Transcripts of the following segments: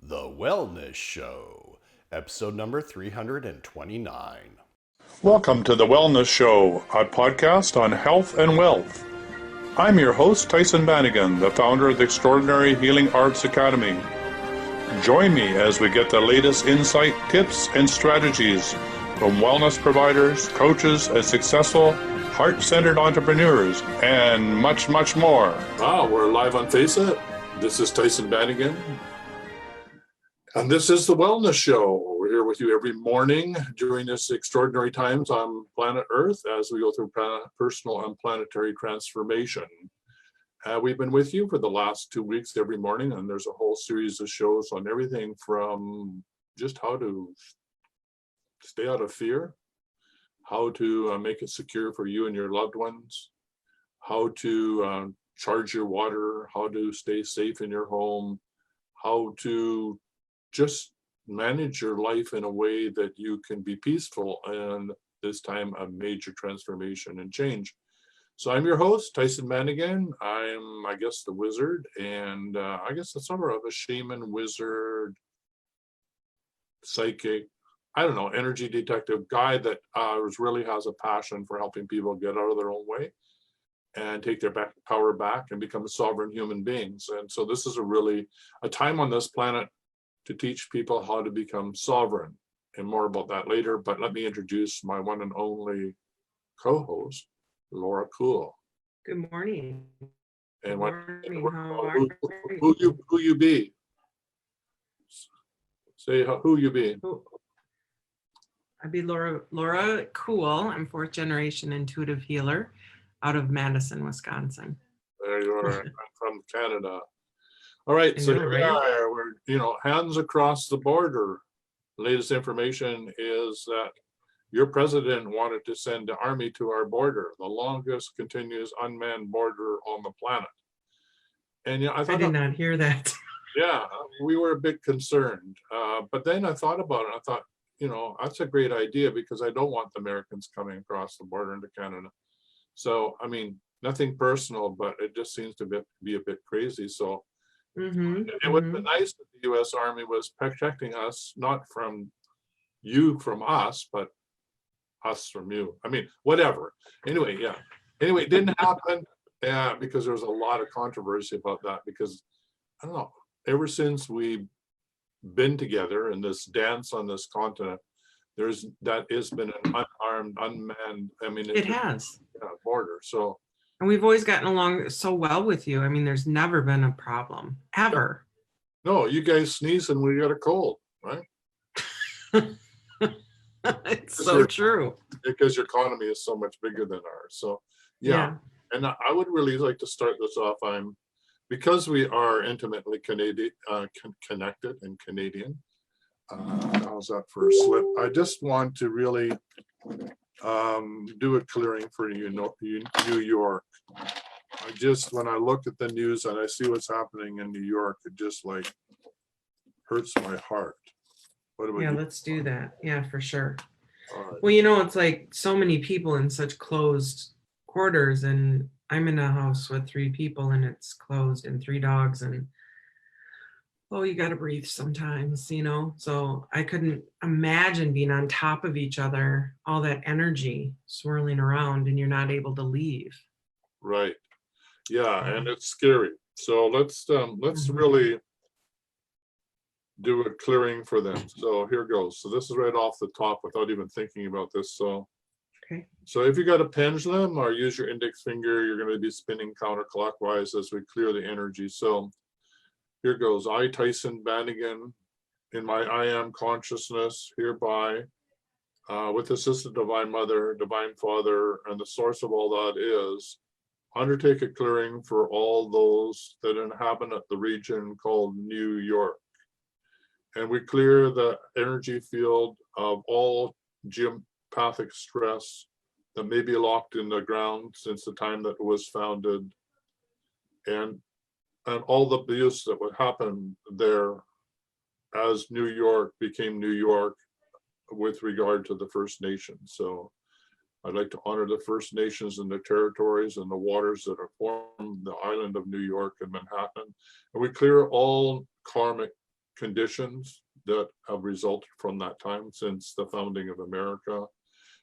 The Wellness Show, episode number 329. Welcome to The Wellness Show, a podcast on health and wealth. I'm your host, Tyhson Banighen, the founder of the Extraordinary Healing Arts Academy. Join me as we get the latest insight, tips, and strategies from wellness providers, coaches, and successful heart-centered entrepreneurs, and much, much more. Wow, we're live on Facebook. This is Tyhson Banighen. And this is the Wellness Show. We're here with you every morning during this extraordinary times on planet Earth as we go through personal and planetary transformation. We've been with you for the last 2 weeks every morning, and there's a whole series of shows on everything from just how to stay out of fear, how to make it secure for you and your loved ones, how to charge your water, how to stay safe in your home, how to just manage your life in a way that you can be peaceful and this time a major transformation and change. So I'm your host, Tyhson Banighen. I'm, I guess, the wizard, and I guess the sort of a shaman, wizard, psychic, I don't know, energy detective guy that really has a passion for helping people get out of their own way and take their power back and become sovereign human beings. And so this is a time on this planet to teach people how to become sovereign, and more about that later. But let me introduce my one and only co-host, Laura Kuhl. Good morning. And Who who you be? Say who you be. I'd be Laura Kuhl. I'm fourth generation intuitive healer out of Madison, Wisconsin. There you are. I'm from Canada. All right, so here we are. We're, hands across the border. Latest information is that your president wanted to send the army to our border, the longest continuous unmanned border on the planet. And I did not hear that. Yeah, we were a bit concerned. But then I thought about it. I thought, that's a great idea because I don't want the Americans coming across the border into Canada. So, I mean, nothing personal, but it just seems to be a bit crazy. So it would be nice that the U.S. Army was protecting us, not from you from us, but us from you. I mean, whatever. Anyway, yeah. Anyway, it didn't happen because there was a lot of controversy about that because, I don't know, ever since we've been together in this dance on this continent, that has been an unarmed, unmanned, it has border. So, and we've always gotten along so well with you. I mean, there's never been a problem ever. No, you guys sneeze and we got a cold, right? It's so true. Because your economy is so much bigger than ours. So, yeah. And I would really like to start this off. Because we are intimately connected and Canadian. How's that for a slip? I just want to really do a clearing for New York. When I look at the news and I see what's happening in New York, it just like hurts my heart. Let's do that. Yeah, for sure. Right. Well, it's like so many people in such closed quarters, and I'm in a house with 3 people and it's closed and 3 dogs, and you got to breathe sometimes, so I couldn't imagine being on top of each other, all that energy swirling around, and you're not able to leave. Right. Yeah. And it's scary. So let's really do a clearing for them. So here goes. So this is right off the top without even thinking about this. So, okay. So if you got a pendulum or use your index finger, you're going to be spinning counterclockwise as we clear the energy. So here goes. I, Tyhson Banighen, in my I am consciousness, hereby, with the assistance of Divine Mother, Divine Father, and the source of all that is, undertake a clearing for all those that inhabit the region called New York. And we clear the energy field of all geopathic stress that may be locked in the ground since the time that it was founded, and all the abuse that would happen there as New York became New York with regard to the First Nations. So I'd like to honor the First Nations and the territories and the waters that are formed the island of New York and Manhattan. And we clear all karmic conditions that have resulted from that time since the founding of America.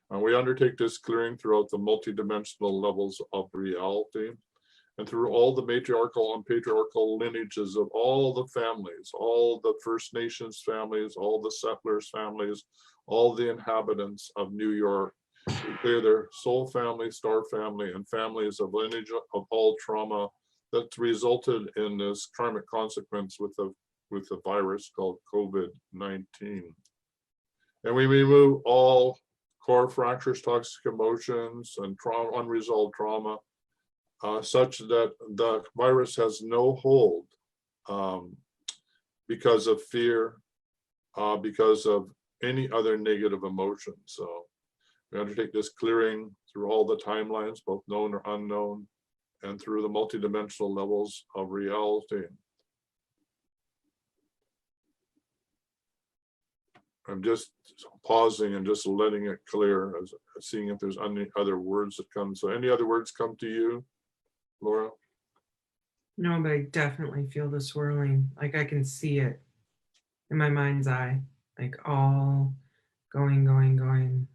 And we undertake this clearing throughout the multidimensional levels of reality and through all the matriarchal and patriarchal lineages of all the families, all the First Nations families, all the settlers families, all the inhabitants of New York. We clear their soul family, star family, and families of lineage of all trauma that's resulted in this karmic consequence with the virus called COVID-19. And we remove all core fractures, toxic emotions, and trauma, unresolved trauma, such that the virus has no hold because of fear, because of any other negative emotion. So we undertake this clearing through all the timelines, both known or unknown, and through the multidimensional levels of reality. I'm just pausing and just letting it clear, as seeing if there's any other words that come. So any other words come to you, Laura? No, but I definitely feel the swirling. Like I can see it in my mind's eye, like all going.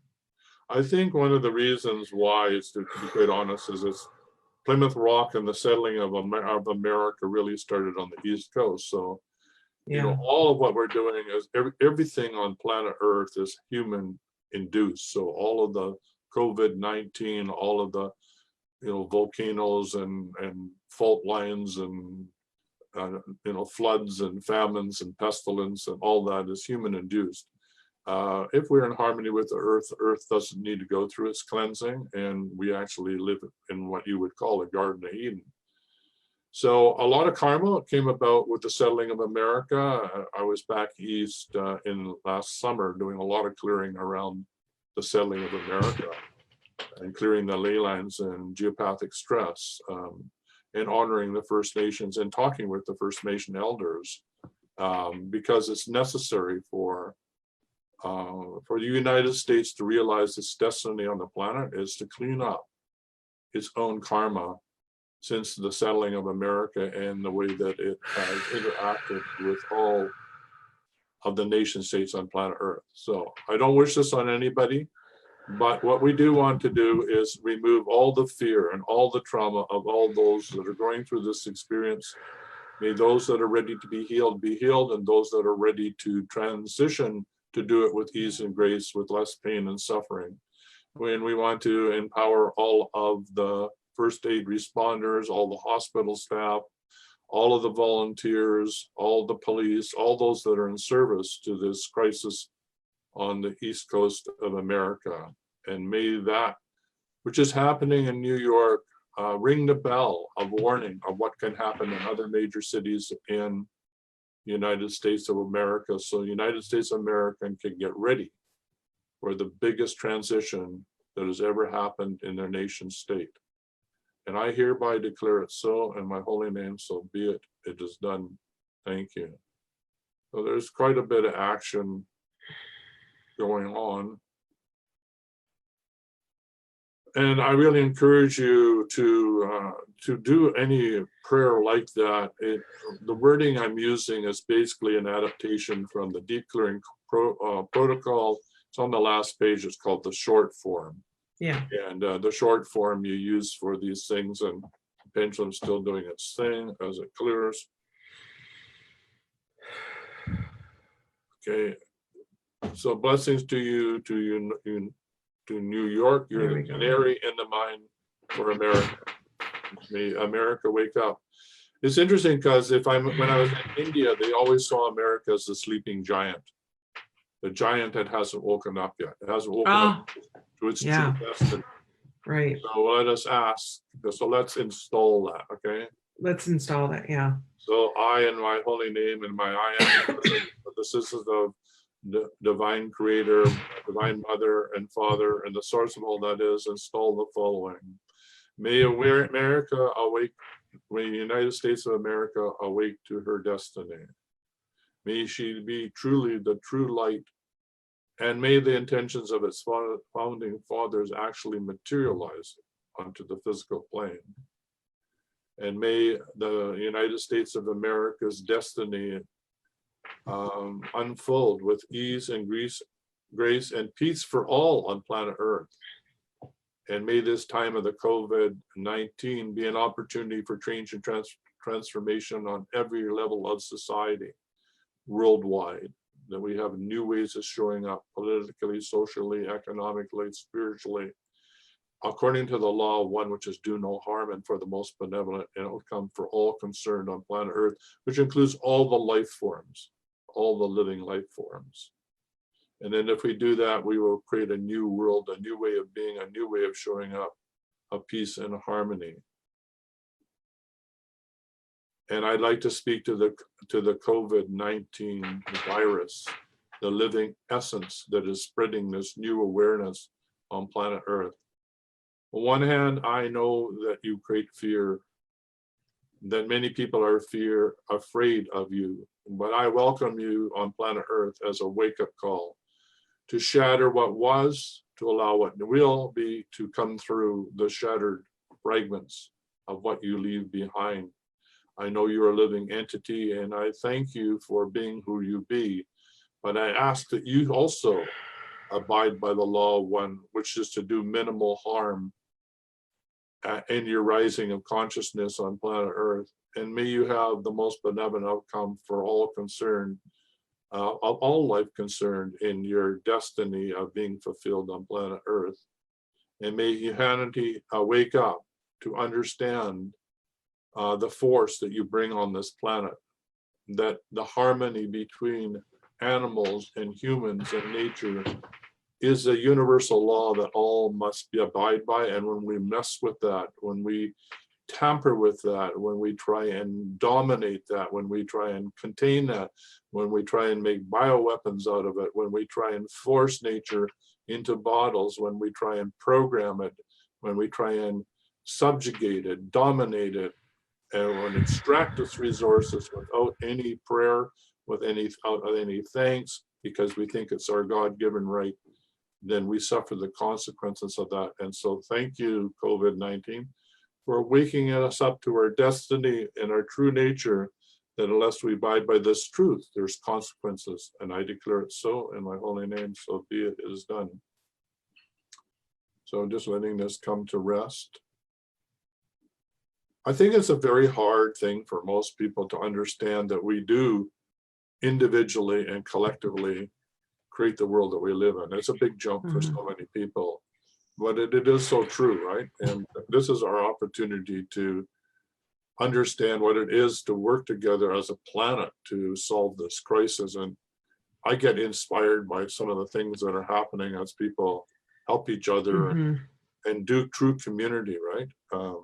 I think one of the reasons why, is to be quite honest, is this Plymouth Rock and the settling of America really started on the East Coast. So, you know, all of what we're doing is everything on planet Earth is human induced. So all of the COVID-19, all of the, you know, volcanoes and fault lines and, you know, floods and famines and pestilence and all that is human induced. If we're in harmony with the Earth doesn't need to go through its cleansing, and we actually live in what you would call a Garden of Eden. So a lot of karma came about with the settling of America. I was back east in last summer doing a lot of clearing around the settling of America and clearing the ley lines and geopathic stress, and honoring the First Nations and talking with the First Nation elders, because it's necessary for the United States to realize its destiny on the planet is to clean up its own karma since the settling of America and the way that it has interacted with all of the nation states on planet Earth. So I don't wish this on anybody, but what we do want to do is remove all the fear and all the trauma of all those that are going through this experience. May those that are ready to be healed, and those that are ready to transition to do it with ease and grace, with less pain and suffering. When we want to empower all of the first aid responders, all the hospital staff, all of the volunteers, all the police, all those that are in service to this crisis on the East Coast of America. And may that, which is happening in New York, ring the bell of warning of what can happen in other major cities in the United States of America, so the United States of America can get ready for the biggest transition that has ever happened in their nation state. And I hereby declare it so, in my holy name, so be it. It is done. Thank you. So there's quite a bit of action going on. And I really encourage you to do any prayer like that. The wording I'm using is basically an adaptation from the deep clearing protocol. It's on the last page. It's called the short form. Yeah. And the short form you use for these things, and the pendulum's still doing its thing as it clears. Okay. So blessings to you, to New York. You're the canary in the mine for America. May America wake up. It's interesting because when I was in India, they always saw America as the sleeping giant. The giant that hasn't woken up yet. It hasn't woken up to its true destiny. Right. So let us ask. So let's install that, okay? Let's install that, yeah. So I, in my holy name, and my I am the sisters of the divine creator, divine mother and father, and the source of all that is, install the following. May America awake, may the United States of America awake to her destiny. May she be truly the true light, and may the intentions of its founding fathers actually materialize onto the physical plane. And may the United States of America's destiny unfold with ease and grace and peace for all on planet Earth. And may this time of the COVID-19 be an opportunity for change and transformation on every level of society worldwide, that we have new ways of showing up politically, socially, economically, spiritually, according to the law of one, which is do no harm and for the most benevolent outcome for all concerned on planet Earth, which includes all the life forms, all the living life forms. And then if we do that, we will create a new world, a new way of being, a new way of showing up, of peace and harmony. And I'd like to speak to the COVID-19 virus, the living essence that is spreading this new awareness on planet Earth. On one hand, I know that you create fear, that many people are afraid of you, but I welcome you on planet Earth as a wake-up call to shatter what was, to allow what will be, to come through the shattered fragments of what you leave behind. I know you're a living entity, and I thank you for being who you be, but I ask that you also abide by the law of one, which is to do minimal harm in your rising of consciousness on planet Earth. And may you have the most benevolent outcome for all concerned, of all life concerned in your destiny of being fulfilled on planet Earth. And may humanity wake up to understand the force that you bring on this planet, that the harmony between animals and humans and nature is a universal law that all must be abide by. And when we mess with that, when we tamper with that, when we try and dominate that, when we try and contain that, when we try and make bioweapons out of it, when we try and force nature into bottles, when we try and program it, when we try and subjugate it, dominate it, and extract its resources without any prayer, without any thanks, because we think it's our God-given right, then we suffer the consequences of that. And so thank you, COVID-19, for waking us up to our destiny and our true nature, that unless we abide by this truth, there's consequences. And I declare it so in my holy name, so be it, it is done. So just letting this come to rest. I think it's a very hard thing for most people to understand that we do individually and collectively create the world that we live in. It's a big jump for so many people, but it is so true, right? And this is our opportunity to understand what it is to work together as a planet to solve this crisis. And I get inspired by some of the things that are happening as people help each other and do true community, right?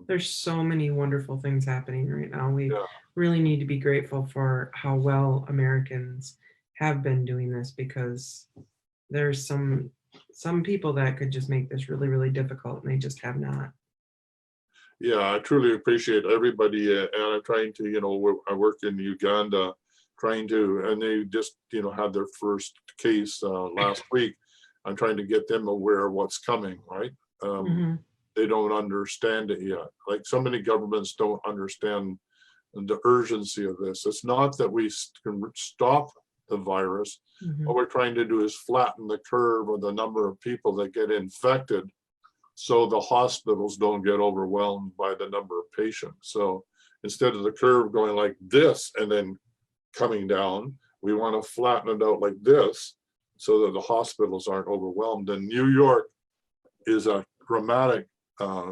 There's so many wonderful things happening right now. We really need to be grateful for how well Americans have been doing this, because there's some people that could just make this really, really difficult, and they just have not. Yeah, I truly appreciate everybody, and I'm trying to, I work in Uganda, and they just, had their first case last week. I'm trying to get them aware of what's coming, right? They don't understand it yet. Like so many governments don't understand the urgency of this. It's not that we can stop the virus. What we're trying to do is flatten the curve of the number of people that get infected, so the hospitals don't get overwhelmed by the number of patients. So instead of the curve going like this and then coming down, we want to flatten it out like this so that the hospitals aren't overwhelmed. And New York is a dramatic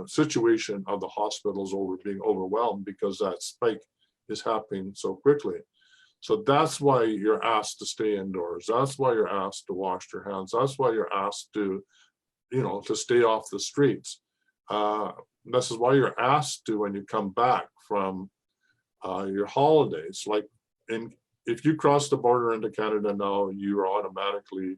situation of the hospitals being overwhelmed, because that spike is happening so quickly. So that's why you're asked to stay indoors. That's why you're asked to wash your hands. That's why you're asked to, to stay off the streets. This is why you're asked to, when you come back from your holidays, if you cross the border into Canada now, you are automatically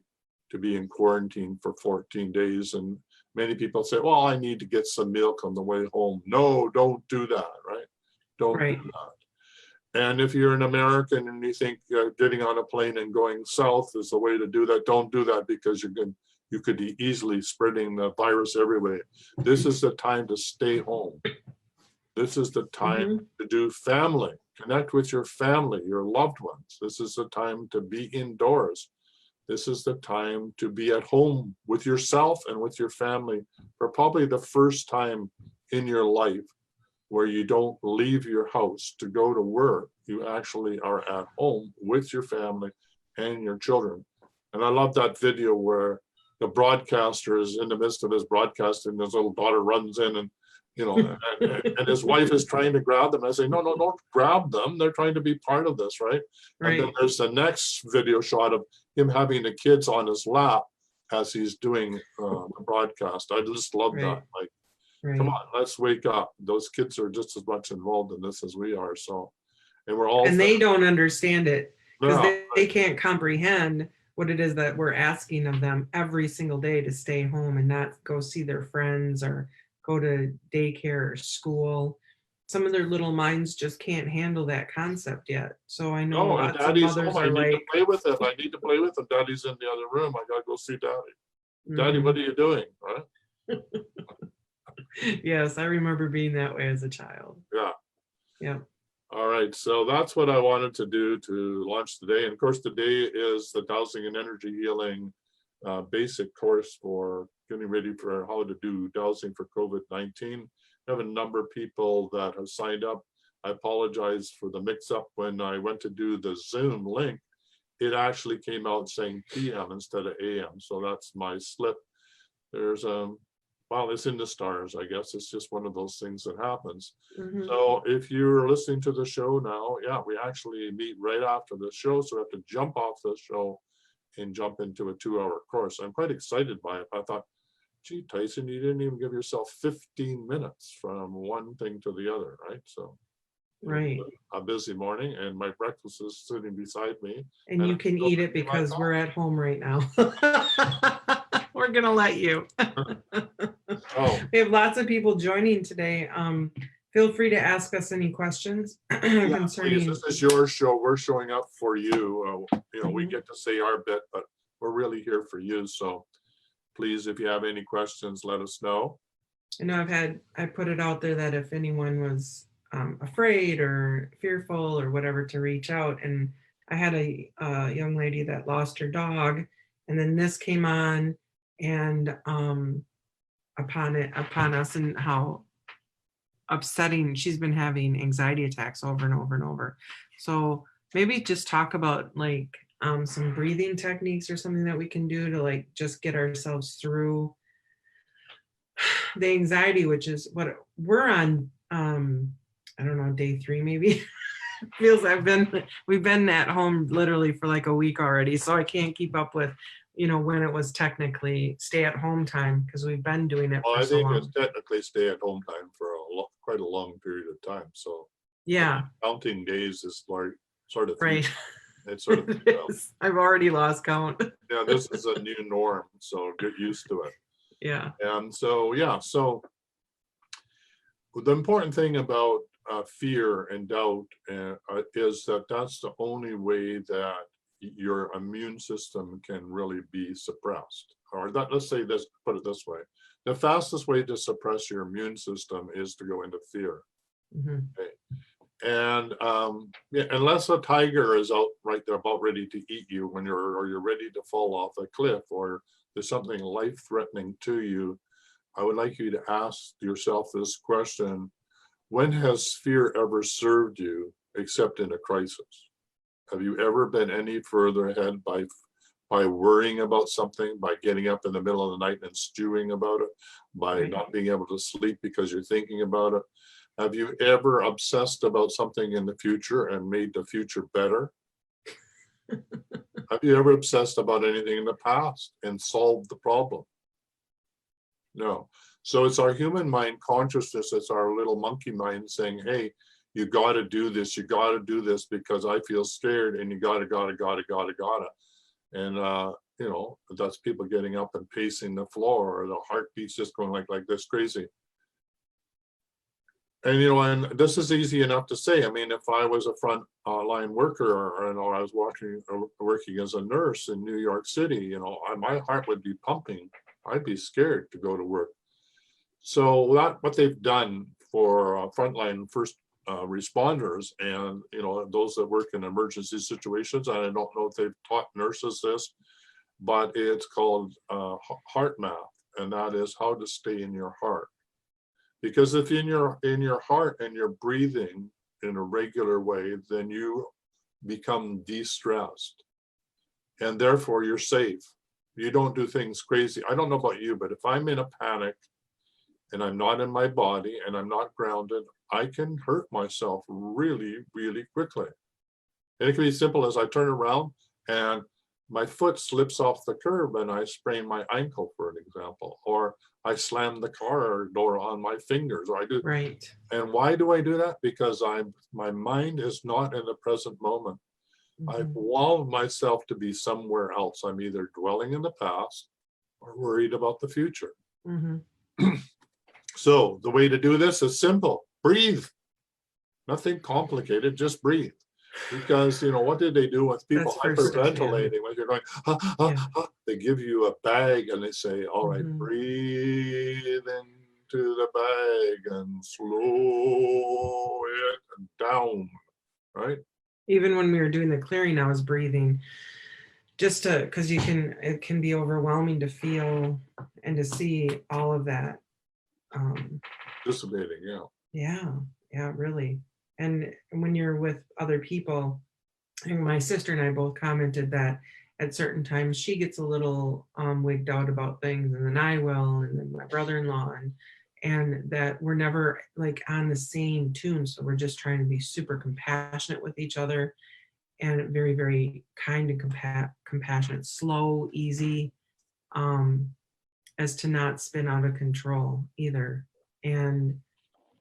to be in quarantine for 14 days. And many people say, well, I need to get some milk on the way home. No, don't do that, right? Don't do that. And if you're an American and you think getting on a plane and going south is the way to do that, don't do that, because you could be easily spreading the virus everywhere. This is the time to stay home. This is the time to do family. Connect with your family, your loved ones. This is the time to be indoors. This is the time to be at home with yourself and with your family for probably the first time in your life where you don't leave your house to go to work. You actually are at home with your family and your children. And I love that video where the broadcaster is in the midst of his broadcasting, his little daughter runs in and, you know, and his wife is trying to grab them. I say, no, don't grab them. They're trying to be part of this, right? And then there's the next video shot of him having the kids on his lap as he's doing the broadcast. I just love that. Like, come on, let's wake up. Those kids are just as much involved in this as we are. So, and we're all— And they don't understand it because Yeah. they can't comprehend what it is that we're asking of them every single day to stay home and not go see their friends or go to daycare or school. Some of their little minds just can't handle that concept yet. So I know No, and lots of Daddy's mothers home. I are need like, to play with him. I need to play with him. Daddy's in the other room. I gotta go see Daddy. Daddy, Mhm. what are you doing? Right? Yes, I remember being that way as a child. Yeah. Yeah. All right. So that's what I wanted to do to launch today. And of course, today is the dowsing and energy healing basic course for getting ready for how to do dowsing for COVID-19. I have a number of people that have signed up. I apologize for the mix-up when I went to do the Zoom link. It actually came out saying PM instead of AM. So that's my slip. There's well, it's in the stars, I guess. It's just one of those things that happens. Mhm. So if you're listening to the show now, yeah, we actually meet right after the show. So we have to jump off the show and jump into a 2-hour course. I'm quite excited by it. I thought, gee, Tyson, you didn't even give yourself 15 minutes from one thing to the other, right? So Right. a busy morning, and my breakfast is sitting beside me. And you can eat it because we're at home right now. We're gonna let you. Oh, We have lots of people joining today. Feel free to ask us any questions yeah, concerning. please, this is your show. We're showing up for you. You know, we Mhm. get to say our bit, but we're really here for you. So please, if you have any questions, let us know. I know I put it out there that if anyone was afraid or fearful or whatever, to reach out. And I had a young lady that lost her dog, and then this came on, and upon us, and how upsetting she's been having anxiety attacks over and over and over. So maybe just talk about like some breathing techniques or something that we can do to like just get ourselves through the anxiety, which is what we're on. I don't know, day 3 maybe. Feels we've been at home literally for like a week already, so I can't keep up with, you know, when it was technically stay at home time, because we've been doing it Well, for I so think long. it's technically stay at home time for quite a long period of time. So Yeah, counting days is like sort of right. it's sort of It is. I've already lost count. yeah, this is a new norm, so get used to it. Yeah. And so yeah, so the important thing about fear and doubt is that that's the only way that your immune system can really be suppressed. Or that, let's say this, put it this way: the fastest way to suppress your immune system is to go into fear. Mhm. Okay. And yeah, unless a tiger is out right there about ready to eat you when you're ready to fall off a cliff, or there's something life-threatening to you, I would like you to ask yourself this question: when has fear ever served you except in a crisis? Have you ever been any further ahead by worrying about something, by getting up in the middle of the night and stewing about it, by Right. not being able to sleep because you're thinking about it? Have you ever obsessed about something in the future and made the future better? Have you ever obsessed about anything in the past and solved the problem? No. So it's our human mind consciousness, it's our little monkey mind saying, hey, you got to do this, you got to do this because I feel scared, and you got to. And, you know, that's people getting up and pacing the floor, or the heartbeat's just going like this crazy. And, you know, and this is easy enough to say. I mean, if I was a front line worker, or, you know, I was working as a nurse in New York City, you know, my heart would be pumping. I'd be scared to go to work. So what they've done for frontline first responders, and those that work in emergency situations. And I don't know if they've taught nurses this, but it's called heart math, and that is how to stay in your heart. Because if in your heart and you're breathing in a regular way, then you become de-stressed, and therefore you're safe. You don't do things crazy. I don't know about you, but if I'm in a panic and I'm not in my body and I'm not grounded, I can hurt myself really, really quickly. And it can be simple as I turn around and my foot slips off the curb and I sprain my ankle, for an example, or I slam the car door on my fingers, or I do. Right. And why do I do that? Because my mind is not in the present moment. I've walled myself to be somewhere else. I'm either dwelling in the past or worried about the future. So the way to do this is simple. Breathe. Nothing complicated, just breathe. Because, what did they do with people hyperventilating? When you're going, they give you a bag and they say, all right, breathe into the bag and slow it down, right? Even when we were doing the clearing, I was breathing just because it can be overwhelming to feel and to see all of that. Dissipating, Yeah, really. And when you're with other people, and my sister and I both commented that at certain times she gets a little wigged out about things, and then I will, and then my brother-in-law, and that we're never like on the same tune. So we're just trying to be super compassionate with each other, and very, very kind and compassionate, slow, easy, as to not spin out of control either. And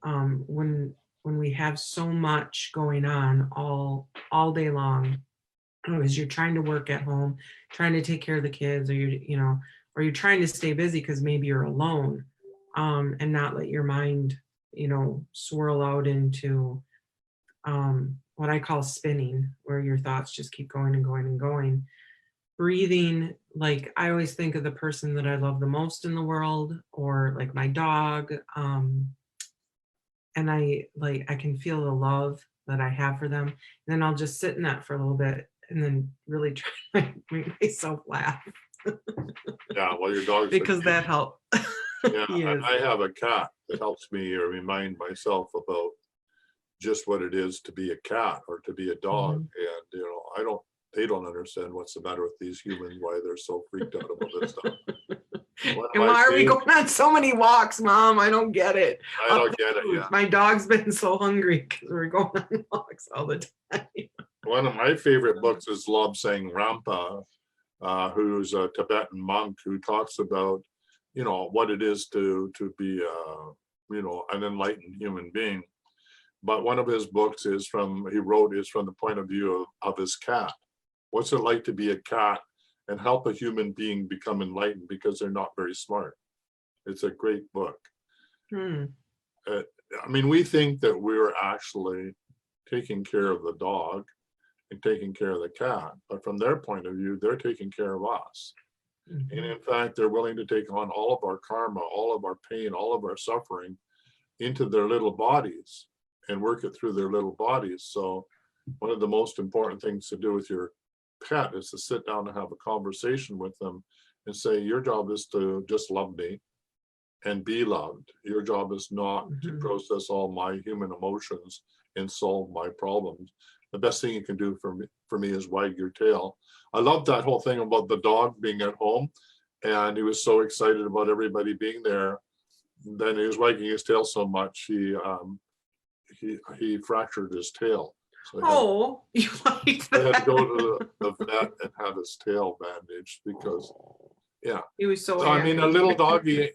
when we have so much going on all day long, as you're trying to work at home, trying to take care of the kids, or you're trying to stay busy because maybe you're alone, and not let your mind, swirl out into what I call spinning, where your thoughts just keep going and going and going. Breathing, like I always think of the person that I love the most in the world, or like my dog, and I can feel the love that I have for them. And then I'll just sit in that for a little bit and then really try to make myself laugh. Yeah, well, your dog's because that helps. Yeah, I have a cat that helps me remind myself about just what it is to be a cat or to be a dog. And they don't understand what's the matter with these humans, why they're so freaked out about this stuff. And why are we going on so many walks, Mom? I don't get it. I don't get it, yeah. My dog's been so hungry because we're going on walks all the time. One of my favorite books is Lobsang Rampa, who's a Tibetan monk who talks about, what it is to be, an enlightened human being. But one of his books is from the point of view of his cat. What's it like to be a cat and help a human being become enlightened because they're not very smart? It's a great book. We think that we're actually taking care of the dog and taking care of the cat, but from their point of view, they're taking care of us. And in fact, they're willing to take on all of our karma, all of our pain, all of our suffering into their little bodies and work it through their little bodies. So one of the most important things to do with your pet is to sit down and have a conversation with them and say, your job is to just love me and be loved. Your job is not to process all my human emotions and solve my problems. The best thing you can do for me is wag your tail. I love that whole thing about the dog being at home, and he was so excited about everybody being there. Then he was wagging his tail so much he fractured his tail. So you like I that? had to go to the vet and have his tail bandaged because, he was so a little doggy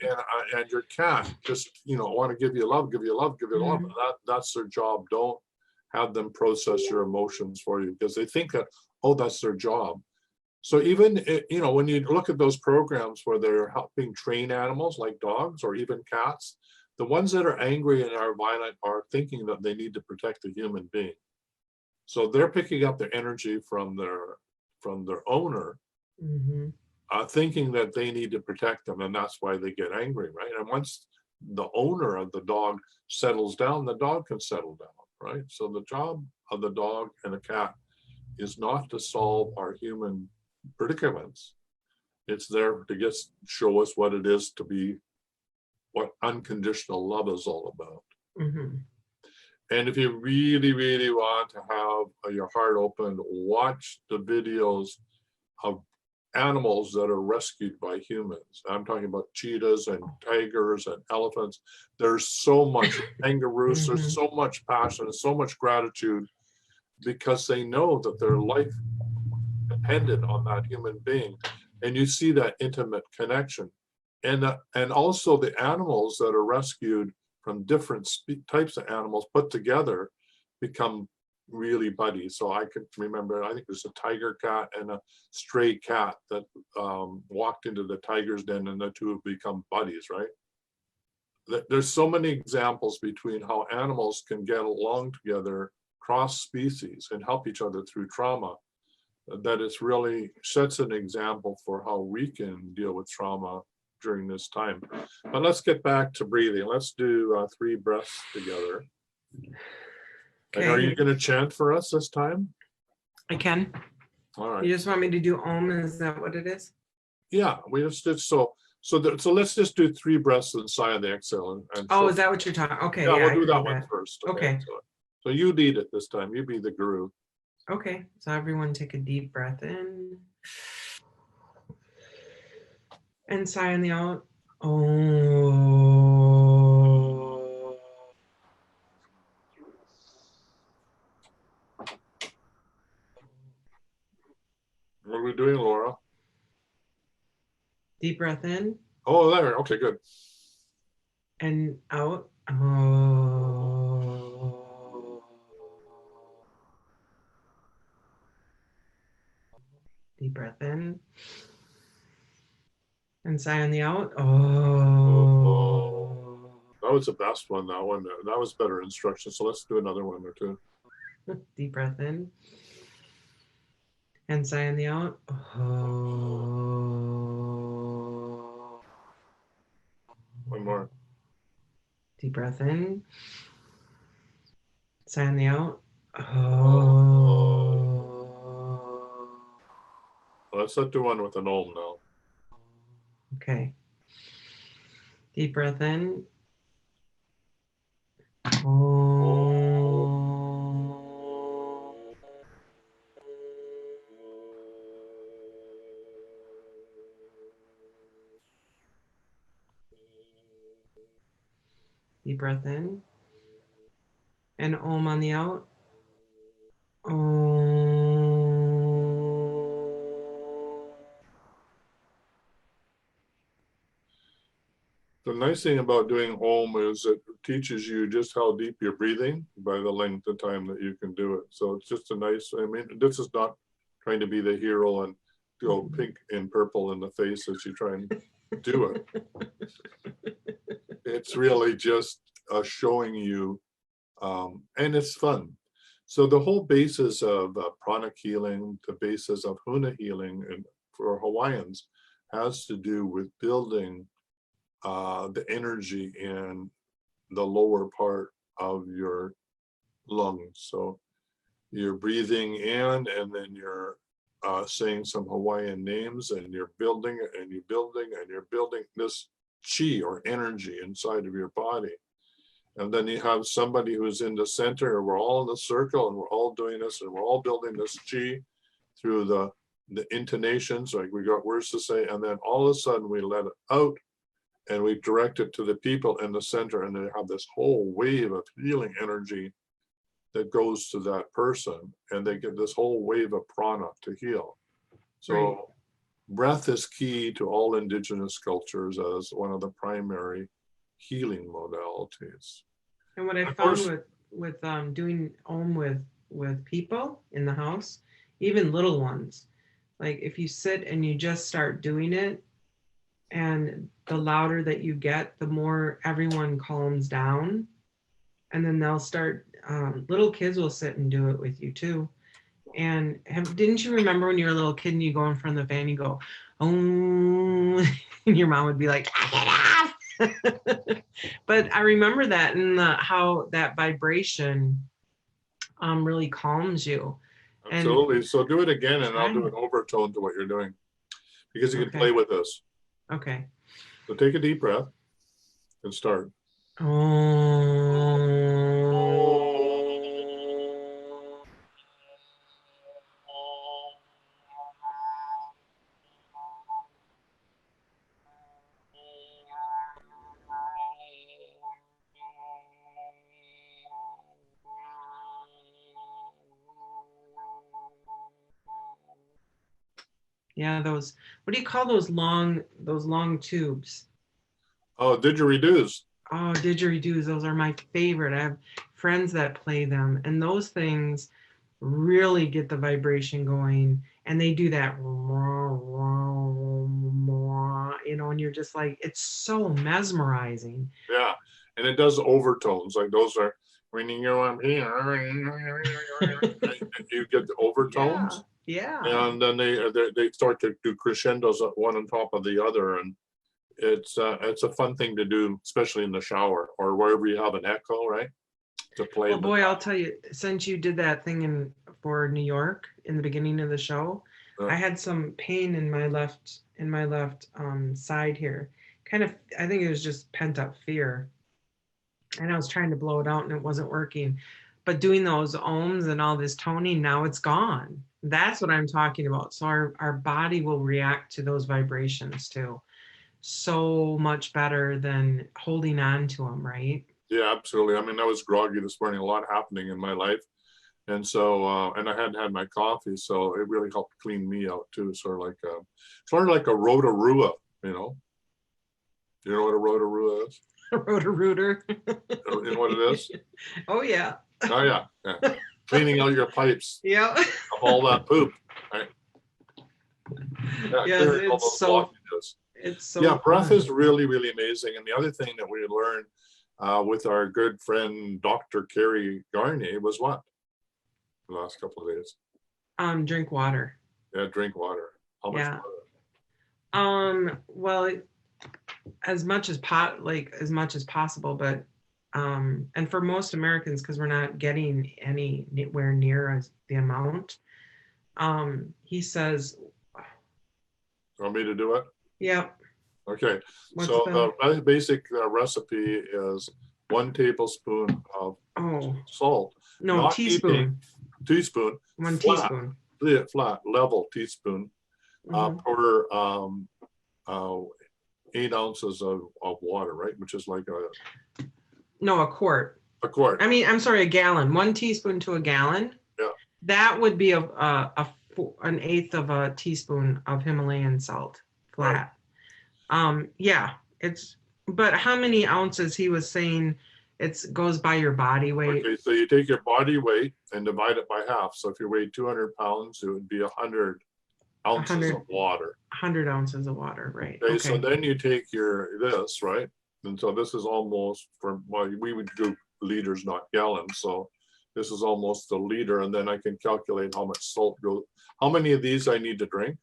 and your cat just, want to give you love. That's their job. Don't have them process your emotions for you because they think that, that's their job. So even, when you look at those programs where they're helping train animals like dogs or even cats, the ones that are angry and are violent are thinking that they need to protect the human being. So they're picking up their energy from their owner, thinking that they need to protect them, and that's why they get angry, right? And once the owner of the dog settles down, the dog can settle down. right? So the job of the dog and the cat is not to solve our human predicaments. It's there to just show us what it is to be, what unconditional love is all about. Mm-hmm. And if you really, really want to have your heart open, watch the videos of animals that are rescued by humans. I'm talking about cheetahs and tigers and elephants. There's so much kangaroos, Mm-hmm. there's so much passion, so much gratitude, because they know that their life depended on that human being. And you see that intimate connection. And also the animals that are rescued from different types of animals put together become really buddies. So I could remember, I think there's a tiger cat and a stray cat that walked into the tiger's den, and the two have become buddies, right? There's so many examples between how animals can get along together, cross species, and help each other through trauma, that it's really sets an example for how we can deal with trauma during this time. But let's get back to breathing. Let's do 3 breaths together. Okay. And are you going to chant for us this time? I can. All right. You just want me to do Om? Is that what it is? Yeah, we just did so let's just do 3 breaths and sigh on the exhale. And Oh, is that what you're talking? Okay. yeah, Yeah, we'll I do can that one first. Okay. So you lead it this time. You be the guru. Okay. So everyone take a deep breath in. And sigh on the out. Oh. What are we doing, Laura? Deep breath in Oh, there. Okay, good. and out. Oh. Deep breath in. And sigh on the out. Oh. That was the best one. That one. That was better instruction. So let's do another one or two. Deep breath in. And sigh on the out. Oh. One more. Deep breath in. Sigh on the out. Oh. Let's do one with an Om now. Okay. Deep breath in. Oh. Deep breath in. And Om on the out. The nice thing about doing Om is it teaches you just how deep you're breathing by the length of time that you can do it. So it's just a nice, I mean, this is not trying to be the hero and go pink and purple in the face as you try and do it. It's really just showing you, and it's fun. So the whole basis of pranic healing, the basis of Huna healing, and for Hawaiians, has to do with building the energy in the lower part of your lungs. So you're breathing in, and then you're saying some Hawaiian names, and you're building it, and you're building, and you're building this chi or energy inside of your body. And then you have somebody who's in the center, and we're all in the circle, and we're all doing this, and we're all building this chi through the intonations, like we got words to say, and then all of a sudden we let it out, and we direct it to the people in the center, and they have this whole wave of healing energy that goes to that person, and they get this whole wave of prana to heal. So Right. breath is key to all indigenous cultures as one of the primary healing modalities. And what I found with doing Om with people in the house, even little ones, like if you sit and you just start doing it, and the louder that you get, the more everyone calms down, and then they'll start. Little kids will sit and do it with you too. And didn't you remember when you were a little kid and you go in front of the fan, you go, oh, and your mom would be like, get off. But I remember that, and how that vibration really calms you. Absolutely. So do it again, and I'll do Fine. an overtone to what you're doing, because you can Okay. play with this. Okay. So take a deep breath and start. Yeah, those, what do you call those long tubes? Oh, didgeridoos. Oh, didgeridoos, those are my favorite. I have friends that play them, and those things really get the vibration going, and they do that, and you're just like, it's so mesmerizing. Yeah, and it does overtones. Like those are when you go up here, you get the overtones, Yeah. and then they start to do crescendos one on top of the other, and it's a fun thing to do, especially in the shower or wherever you have an echo, right? To play. Well, boy, I'll tell you, since you did that thing for New York in the beginning of the show, I had some pain in my left side here. Kind of, I think it was just pent up fear, and I was trying to blow it out, and it wasn't working. But doing those ohms and all this toning, now it's gone. That's what I'm talking about. So our body will react to those vibrations too, so much better than holding on to them, right? Yeah, absolutely. I mean, I was groggy this morning, a lot happening in my life. And so, and I hadn't had my coffee, so it really helped clean me out too. Sort of like a Rotorua, you know? You know what a Rotorua is? Roto-rooter. You know what it is? Oh, yeah. Oh, yeah. Cleaning out your pipes. Yeah. Of all that poop, right? Yeah, Clearing all those blockages. It's so yeah, breath fun. is really, really amazing. And the other thing that we learned with our good friend, Dr. Carrie Garnier, was what? The last couple of days. Drink water. Yeah, drink water. How much water? Well, as much as possible, but and for most Americans, because we're not getting anywhere near as the amount. He says. You want me to do it? Yeah. Okay. So the basic recipe is 1 tablespoon of salt. No, not teaspoon. Teaspoon. 1 flat, teaspoon. Flat level teaspoon per 8 ounces of water, right? Which is like a quart. A quart. I mean, I'm sorry, a gallon. 1 teaspoon to a gallon. Yeah. That would be an eighth of a teaspoon of Himalayan salt, flat. Right. Yeah, but how many ounces? He was saying it goes by your body weight. Okay, so you take your body weight and divide it by half. So if you weigh 200 pounds, it would be 100 ounces of water. 100 ounces of water, right? Okay, so then you take this, right? And so this is almost we would do liters, not gallons. So this is almost a liter, and then I can calculate how much salt goes. How many of these I need to drink?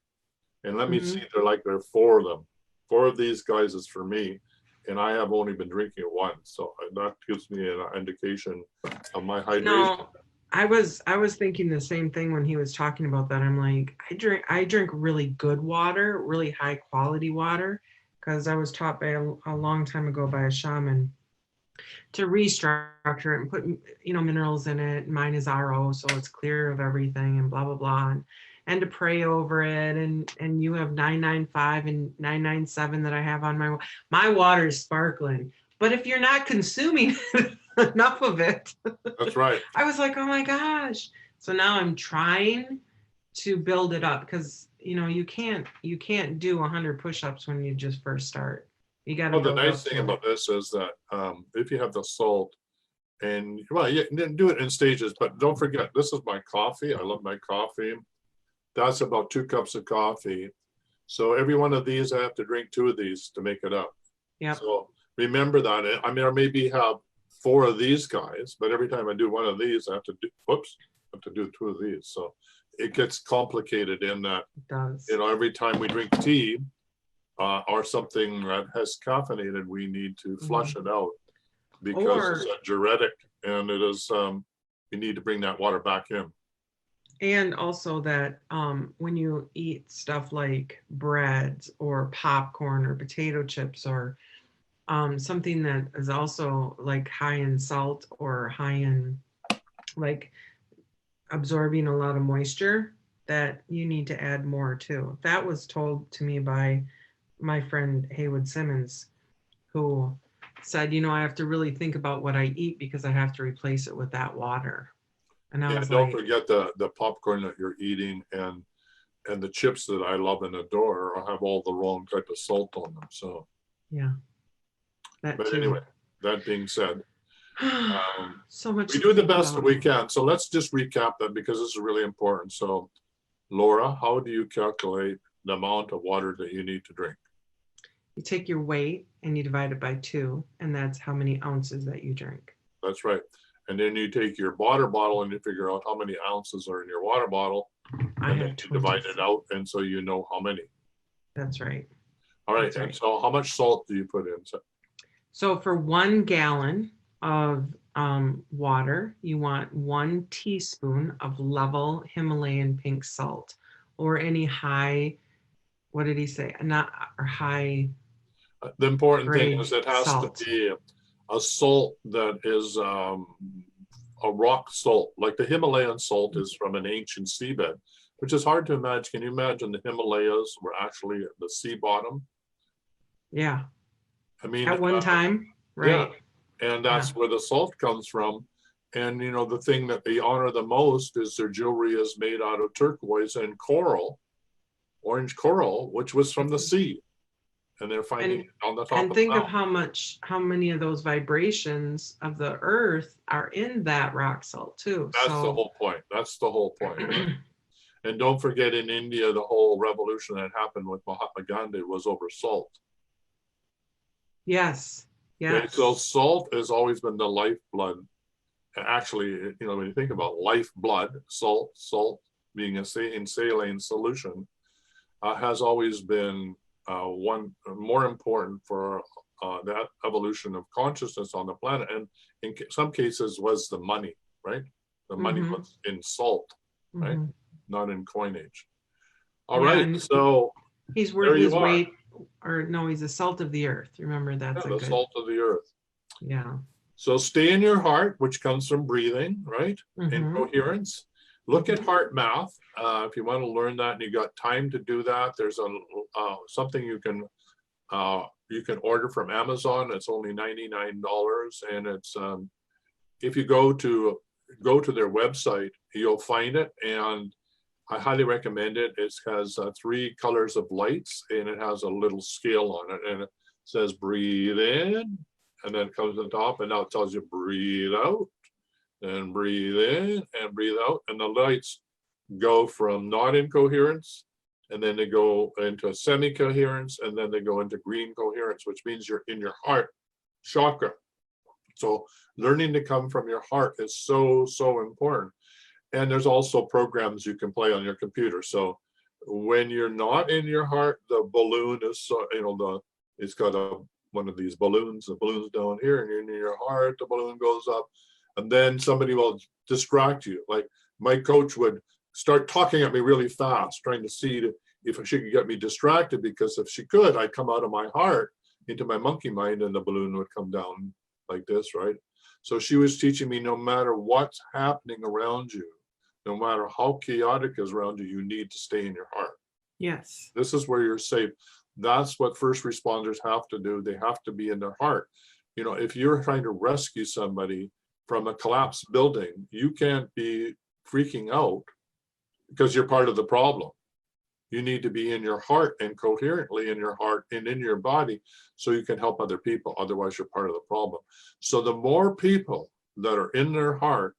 And let me see, there are 4 of them. 4 of these guys is for me, and I have only been drinking it once. So that gives me an indication of my hydration. No, I was thinking the same thing when he was talking about that. I'm like, I drink really good water, really high quality water, because I was taught by a long time ago by a shaman to restructure it and put minerals in it. Mine is RO, so it's clear of everything and blah blah blah, and to pray over it. And you have 995 and 997 that I have on my water is sparkling. But if you're not consuming enough of it, that's right. I was like, oh my gosh. So now I'm trying to build it up, because you can't do 100 push-ups when you just first start. You got to. Well, the nice thing about this is that if you have the salt, and you do it in stages, but don't forget, this is my coffee. I love my coffee. That's about 2 cups of coffee. So every one of these, I have to drink 2 of these to make it up. Yeah. So remember that. I mean, I maybe have 4 of these guys, but every time I do 1 of these, I have to do 2 of these. So it gets complicated in that. It does. Every time we drink tea or something that has caffeinated, we need to flush it out, because it's a diuretic, and it is you need to bring that water back in. And also that when you eat stuff like bread or popcorn or potato chips or something that is also like high in salt or high in like absorbing a lot of moisture, that you need to add more too. That was told to me by my friend Haywood Simmons, who said, I have to really think about what I eat because I have to replace it with that water. And I was don't like, forget the popcorn that you're eating and the chips that I love and adore have all the wrong type of salt on them. So yeah, that but too. anyway, that being said, So much we to do the think best that about. we can. So let's just recap that because this is really important. So Laura, how do you calculate the amount of water that you need to drink? You take your weight and you divide it by 2, and that's how many ounces that you drink. That's right. And then you take your water bottle and you figure out how many ounces are in your water bottle. I And have then you divide 20. it out, and so you know how many. That's right. All right. That's And right. so how much salt do you put in? So for 1 gallon of water, you want 1 teaspoon of level Himalayan pink salt, or any high, what did he say? Not or high. The important thing grade is it has salt. to be a salt that is a rock salt. Like the Himalayan salt is from an ancient seabed, which is hard to imagine. Can you imagine the Himalayas were actually at the sea bottom? Yeah. I mean, At one time, right? Yeah. And that's where the salt comes from. And the thing that they honor the most is their jewelry is made out of turquoise and coral, orange coral, which was from the sea. And they're finding it on the top and of think the of how many of those vibrations of the earth are in that rock salt too. That's the whole point. That's the whole point. Right? And don't forget, in India, the whole revolution that happened with Mahatma Gandhi was over salt. Yes. Yes. Okay, so salt has always been the lifeblood. Actually, when you think about lifeblood, salt being in saline solution, has always been one more important for that evolution of consciousness on the planet. And in some cases was the money, right? The money was in salt, right? Not in coinage. All right, so he's worth his weight, or no, he's the salt of the earth. Remember, that's the salt of the earth. Yeah. So stay in your heart, which comes from breathing, right? And coherence. Look at heart math. If you want to learn that and you got time to do that, there's something you can order from Amazon. It's only $99, and it's if you go to their website, you'll find it, and I highly recommend it. It has 3 colors of lights, and it has a little scale on it, and it says breathe in, and then it comes to the top, and now it tells you breathe out, and breathe in and breathe out, and the lights go from not in coherence, and then they go into semi-coherence, and then they go into green coherence, which means you're in your heart chakra. So learning to come from your heart is so important. And there's also programs you can play on your computer. So when you're not in your heart, the balloon is it's got one of these balloons. The balloon's down here, and you're in your heart. The balloon goes up, and then somebody will distract you. Like my coach would start talking at me really fast, trying to see if she could get me distracted, because if she could, I'd come out of my heart into my monkey mind, and the balloon would come down like this, right? So she was teaching me, no matter what's happening around you, no matter how chaotic is around you, you need to stay in your heart. Yes. This is where you're safe. That's what first responders have to do. They have to be in their heart. If you're trying to rescue somebody from a collapsed building, you can't be freaking out because you're part of the problem. You need to be in your heart and coherently in your heart and in your body so you can help other people. Otherwise, you're part of the problem. So the more people that are in their heart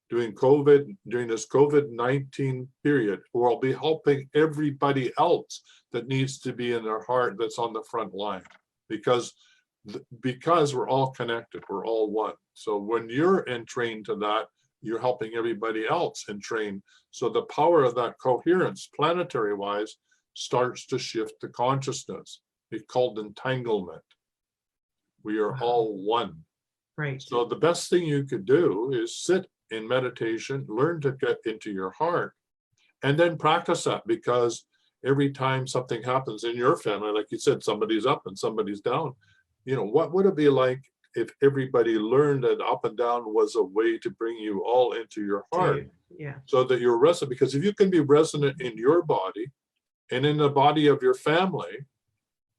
during this COVID-19 period, will be helping everybody else that needs to be in their heart, that's on the front line, because we're all connected, we're all one. So when you're entrained to that, you're helping everybody else entrain. So the power of that coherence, planetary wise, starts to shift the consciousness. It's called entanglement. We are all one. Right. So the best thing you could do is sit in meditation, learn to get into your heart, and then practice that, because every time something happens in your family, like you said, somebody's up and somebody's down, what would it be like if everybody learned that up and down was a way to bring you all into your heart, Yeah. so that you're resonant? Because if you can be resonant in your body and in the body of your family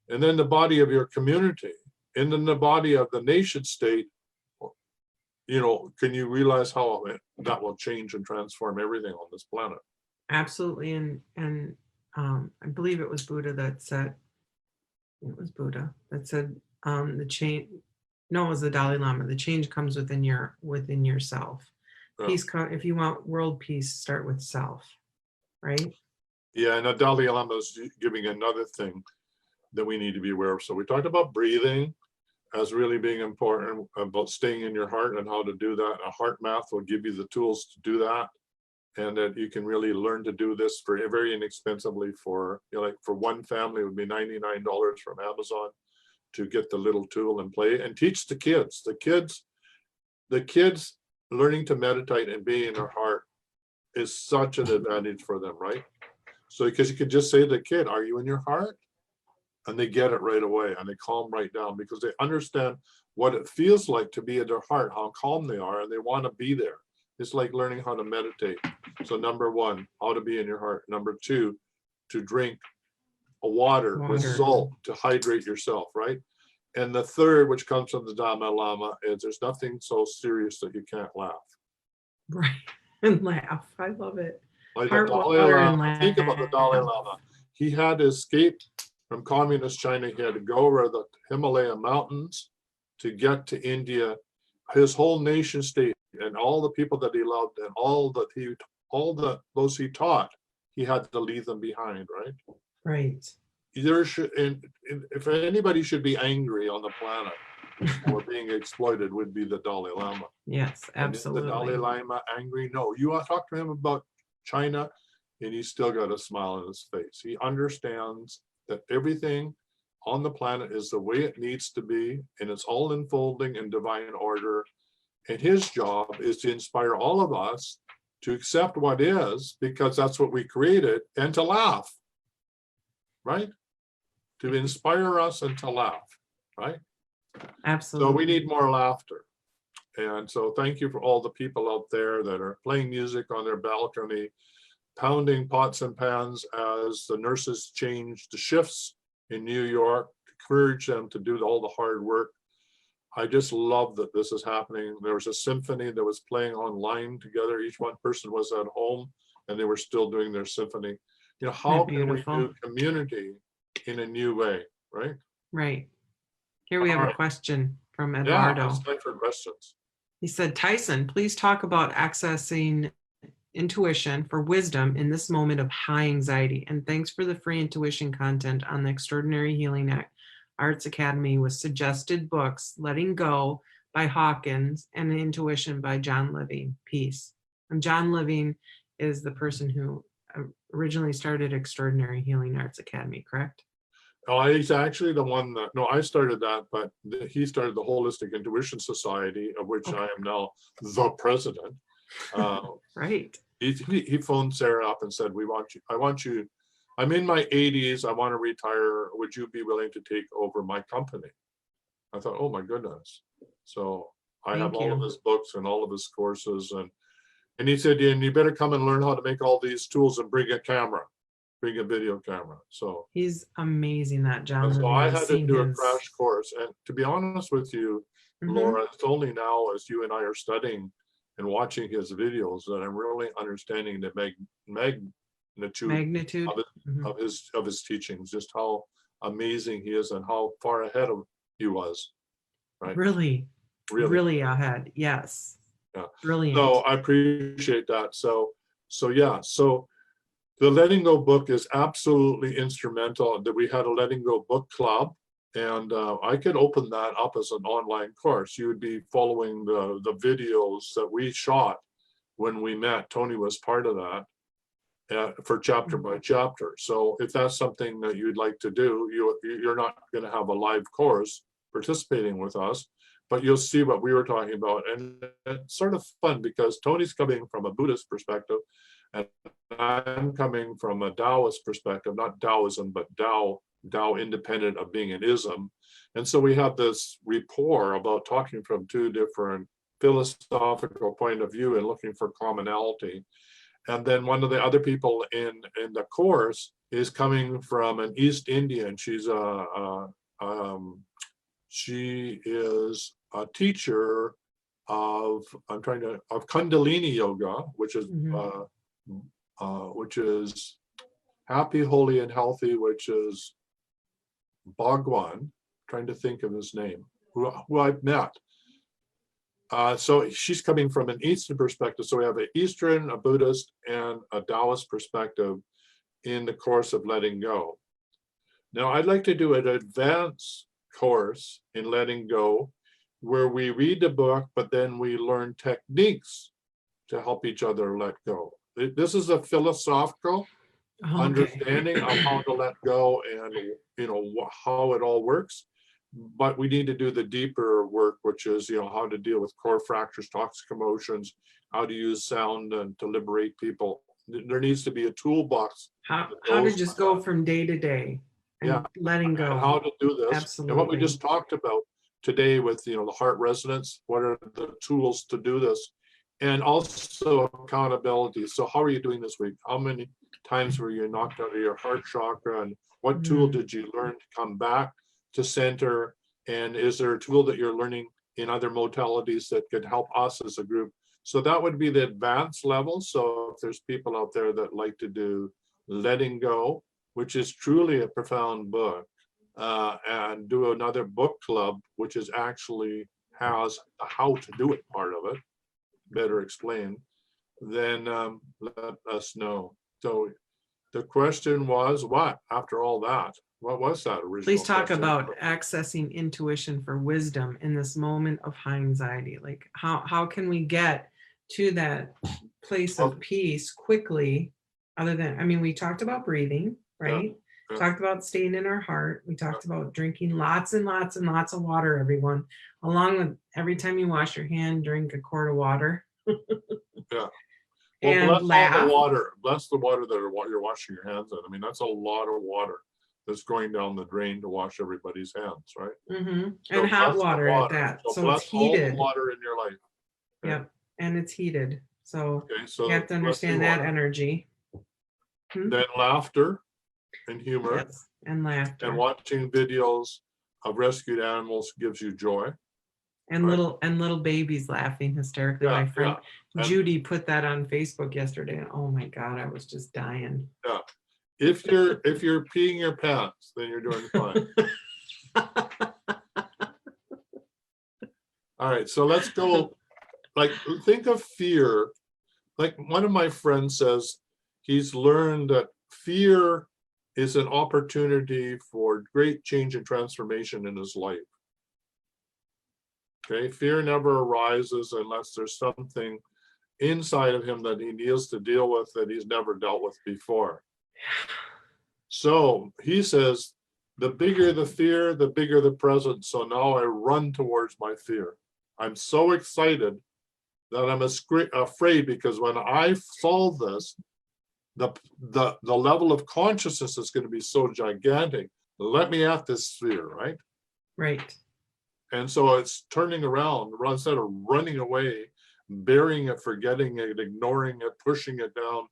and then the body of your community and then the body of the nation state, can you realize how that will change and transform everything on this planet? Absolutely. And I believe it was Buddha that said, the change. No, it was the Dalai Lama. The change comes within yourself. Yeah. Peace. If you want world peace, start with self. Right. Yeah, and the Dalai Lama is giving another thing that we need to be aware of. So we talked about breathing as really being important, about staying in your heart and how to do that. A heart math will give you the tools to do that, and that you can really learn to do this for very inexpensively. For like for one family, it would be $99 from Amazon to get the little tool and play and teach the kids. The kids learning to meditate and be in their heart is such an advantage for them, right? So because you can just say to the kid, "Are you in your heart?" And they get it right away and they calm right down, because they understand what it feels like to be in their heart, how calm they are, and they want to be there. It's like learning how to meditate. So number one, how to be in your heart. Number two, to drink a water with salt to hydrate yourself, right? And the third, which comes from the Dalai Lama, is there's nothing so serious that you can't laugh. Right. And laugh. I love it. Like the Dalai Lama, think about the Dalai Lama. He had to escape from communist China. He had to go over the Himalaya mountains to get to India. His whole nation state and all the people that he loved and those he taught, he had to leave them behind, right? Right. If anybody should be angry on the planet or being exploited, would be the Dalai Lama. Yes, absolutely. And is the Dalai Lama angry? No. You talk to him about China and he's still got a smile on his face. He understands that everything on the planet is the way it needs to be, and it's all unfolding in divine order. And his job is to inspire all of us to accept what is, because that's what we created, and to laugh, right? To inspire us and to laugh, right? Absolutely. So we need more laughter. And so thank you for all the people out there that are playing music on their balcony, pounding pots and pans as the nurses change the shifts in New York to encourage them to do all the hard work. I just love that this is happening. There was a symphony that was playing online together. Each one person was at home and they were still doing their symphony. How can we do community in a new way, right? Right. Here we have a question from Eduardo. Yeah, it's time for questions. He said, Tyson, please talk about accessing intuition for wisdom in this moment of high anxiety. And thanks for the free intuition content on the Extraordinary Healing Arts Academy with suggested books, Letting Go by Hawkins and Intuition by John Living. Peace. And John Living is the person who originally started Extraordinary Healing Arts Academy, correct? Oh, he's actually the one that, no, I started that, but he started the Holistic Intuition Society, of which I am now the president. Right. He phoned Sarah up and said, I'm in my 80s, I want to retire. Would you be willing to take over my company? I thought, oh my goodness. So I have all of his books and all of his courses. And he said, and you better come and learn how to make all these tools and bring a video camera. So he's amazing, that John. So I had to do a crash course. And to be honest with you, Laura, it's only now as you and I are studying and watching his videos that I'm really understanding the magnitude of his teachings, just how amazing he is and how far ahead of he was. Right? Really ahead. Yes. Yeah. Brilliant. So I appreciate that. So the Letting Go book is absolutely instrumental. That we had a Letting Go book club, and I could open that up as an online course. You would be following the videos that we shot when we met. Tony was part of that for chapter by chapter. So if that's something that you'd like to do, you're not going to have a live course participating with us, but you'll see what we were talking about. And it's sort of fun because Tony's coming from a Buddhist perspective, and I'm coming from a Taoist perspective, not Taoism, but Tao independent of being an ism. And so we have this rapport about talking from two different philosophical point of view and looking for commonality. And then one of the other people in the course is coming from an East Indian. She is a teacher of Kundalini yoga, which is happy, holy, and healthy, which is Bhagwan, trying to think of his name, who I've met. So she's coming from an Eastern perspective. So we have an Eastern, a Buddhist, and a Taoist perspective in the course of letting go. Now, I'd like to do an advanced course in letting go, where we read the book, but then we learn techniques to help each other let go. This is a philosophical understanding of how to let go and how it all works. But we need to do the deeper work, which is how to deal with core fractures, toxic emotions, how to use sound and to liberate people. There needs to be a toolbox. How to just go from day to day and letting go. And how to do this. Absolutely. And what we just talked about today with the heart resonance, what are the tools to do this? And also accountability. So how are you doing this week? How many times were you knocked out of your heart chakra, and what tool did you learn to come back to center? And is there a tool that you're learning in other modalities that could help us as a group? So that would be the advanced level. So if there's people out there that like to do letting go, which is truly a profound book, and do another book club, which is actually has a how to do it part of it, better explained, then let us know. So the question was, what after all that? What was that original? Please talk question? about accessing intuition for wisdom in this moment of high anxiety. Like how can we get to that place of peace quickly? Other than, we talked about breathing, right? Yeah. Talked about staying in our heart. We talked about drinking lots and lots and lots of water, everyone. Along with every time you wash your hand, drink a quart of water. Yeah. Well, And bless laugh. all the water. Bless the water that you're washing your hands in. That's a lot of water that's going down the drain to wash everybody's hands, right? Mm-hmm. So And hot bless the water at that. So So bless it's heated. all the water in your life. Okay? Yep. And it's heated. So So you have to understand that energy. Then laughter and humor. Yes. And laughter. And watching videos of rescued animals gives you joy. And little babies laughing hysterically. My friend Judy put that on Facebook yesterday, and oh my God, I was just dying. Yeah. If you're peeing your pants, then you're doing fine. All right, so let's go. Think of fear. Like one of my friends says, he's learned that fear is an opportunity for great change and transformation in his life. Okay, fear never arises unless there's something inside of him that he needs to deal with that he's never dealt with before. So he says, the bigger the fear, the bigger the present. So now I run towards my fear. I'm so excited that I'm afraid, because when I solve this, the level of consciousness is going to be so gigantic. Let me at this fear, right? Right. And so it's turning around instead of running away, burying it, forgetting it, ignoring it, pushing it down,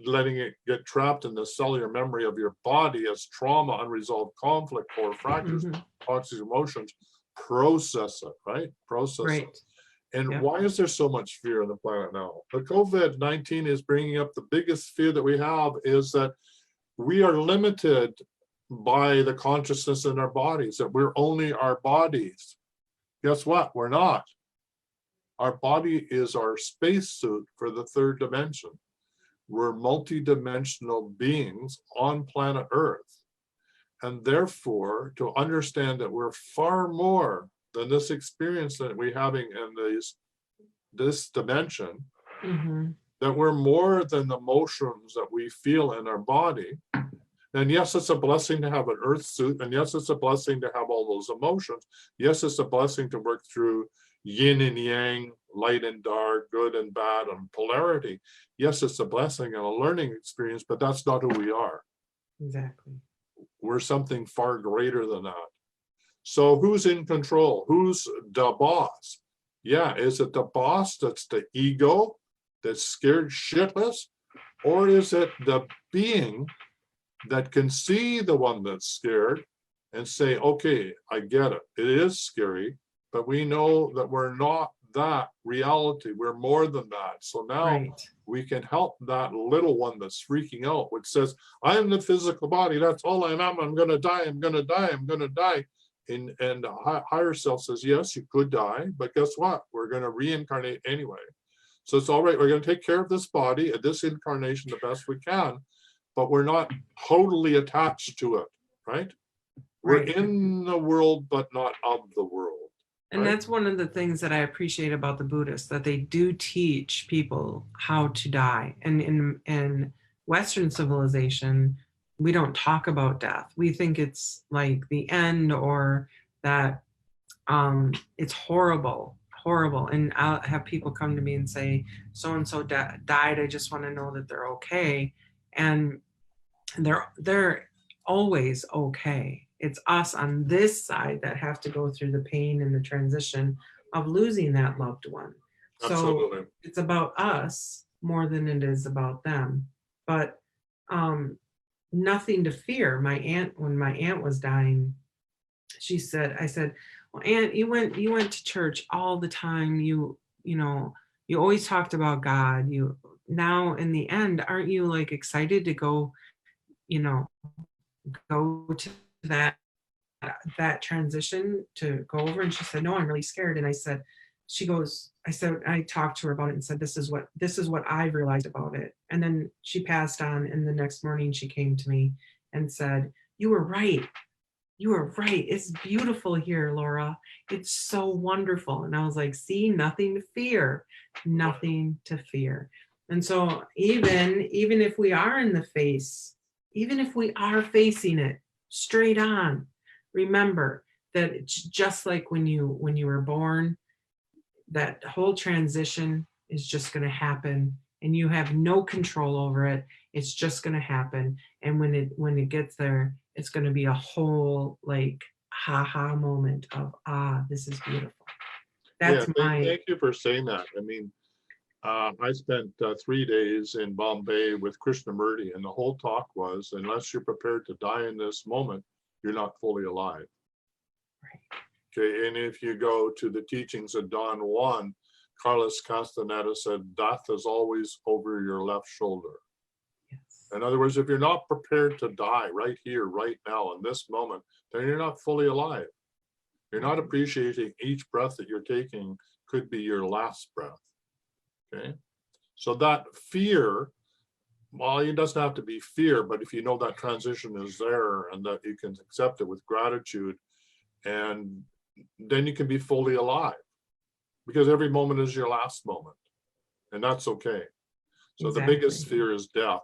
letting it get trapped in the cellular memory of your body as trauma, unresolved conflict, core fractures, toxic emotions. Process it, right? Process it. And why is there so much fear on the planet now? The COVID-19 is bringing up the biggest fear that we have is that we are limited by the consciousness in our bodies, that we're only our bodies. Guess what? We're not. Our body is our spacesuit for the third dimension. We're multidimensional beings on planet Earth. And therefore, to understand that we're far more than this experience that we're having in this dimension, that we're more than the emotions that we feel in our body, And yes, it's a blessing to have an earth suit. And yes, it's a blessing to have all those emotions. Yes, it's a blessing to work through yin and yang, light and dark, good and bad, and polarity. Yes, it's a blessing and a learning experience, but that's not who we are. Exactly. We're something far greater than that. So who's in control? Who's the boss? Yeah, is it the boss that's the ego that's scared shitless? Or is it the being that can see the one that's scared and say, okay, I get it. It is scary, but we know that we're not that reality. We're more than that. So now Right. we can help that little one that's freaking out, which says, I am the physical body. That's all I am. I'm going to die. I'm going to die. I'm going to die. And the higher self says, yes, you could die, but guess what? We're going to reincarnate anyway. So it's all right. We're going to take care of this body at this incarnation the best we can, but we're not totally attached to it, right? We're Right. in the world, but not of the world. And right? that's one of the things that I appreciate about the Buddhists, that they do teach people how to die. And in Western civilization, we don't talk about death. We think it's like the end, or that it's horrible. And I'll have people come to me and say, so and so died. I just want to know that they're okay. And they're always okay. It's us on this side that have to go through the pain and the transition of losing that loved one. So Absolutely. it's about us more than it is about them. But nothing to fear. When my aunt was dying, I said, well, Aunt, you went to church all the time. You always talked about God. You now in the end, aren't you like excited to go to that transition to go over? And she said, no, I'm really scared. And I said, I talked to her about it and said, this is what I've realized about it. And then she passed on, and the next morning she came to me and said, you were right. It's beautiful here, Laura. It's so wonderful. And I was like, see, nothing to fear. And so even if we are in the face, even if we are facing it straight on, remember that it's just like when you were born, that whole transition is just going to happen, and you have no control over it. It's just going to happen. And when it gets there, it's going to be a whole like ha moment of, this is beautiful. That's thank you for saying that. I mean, I spent 3 days in Bombay with Krishnamurti, and the whole talk was, unless you're prepared to die in this moment, you're not fully alive. Right. Okay, and if you go to the teachings of Don Juan, Carlos Castaneda said, death is always over your left shoulder. Yes. In other words, if you're not prepared to die right here, right now, in this moment, then you're not fully alive. You're not appreciating each breath that you're taking could be your last breath. Okay, so that fear, well, it doesn't have to be fear, but if you know that transition is there and that you can accept it with gratitude, and then you can be fully alive, because every moment is your last moment, and that's okay. So exactly. The biggest fear is death.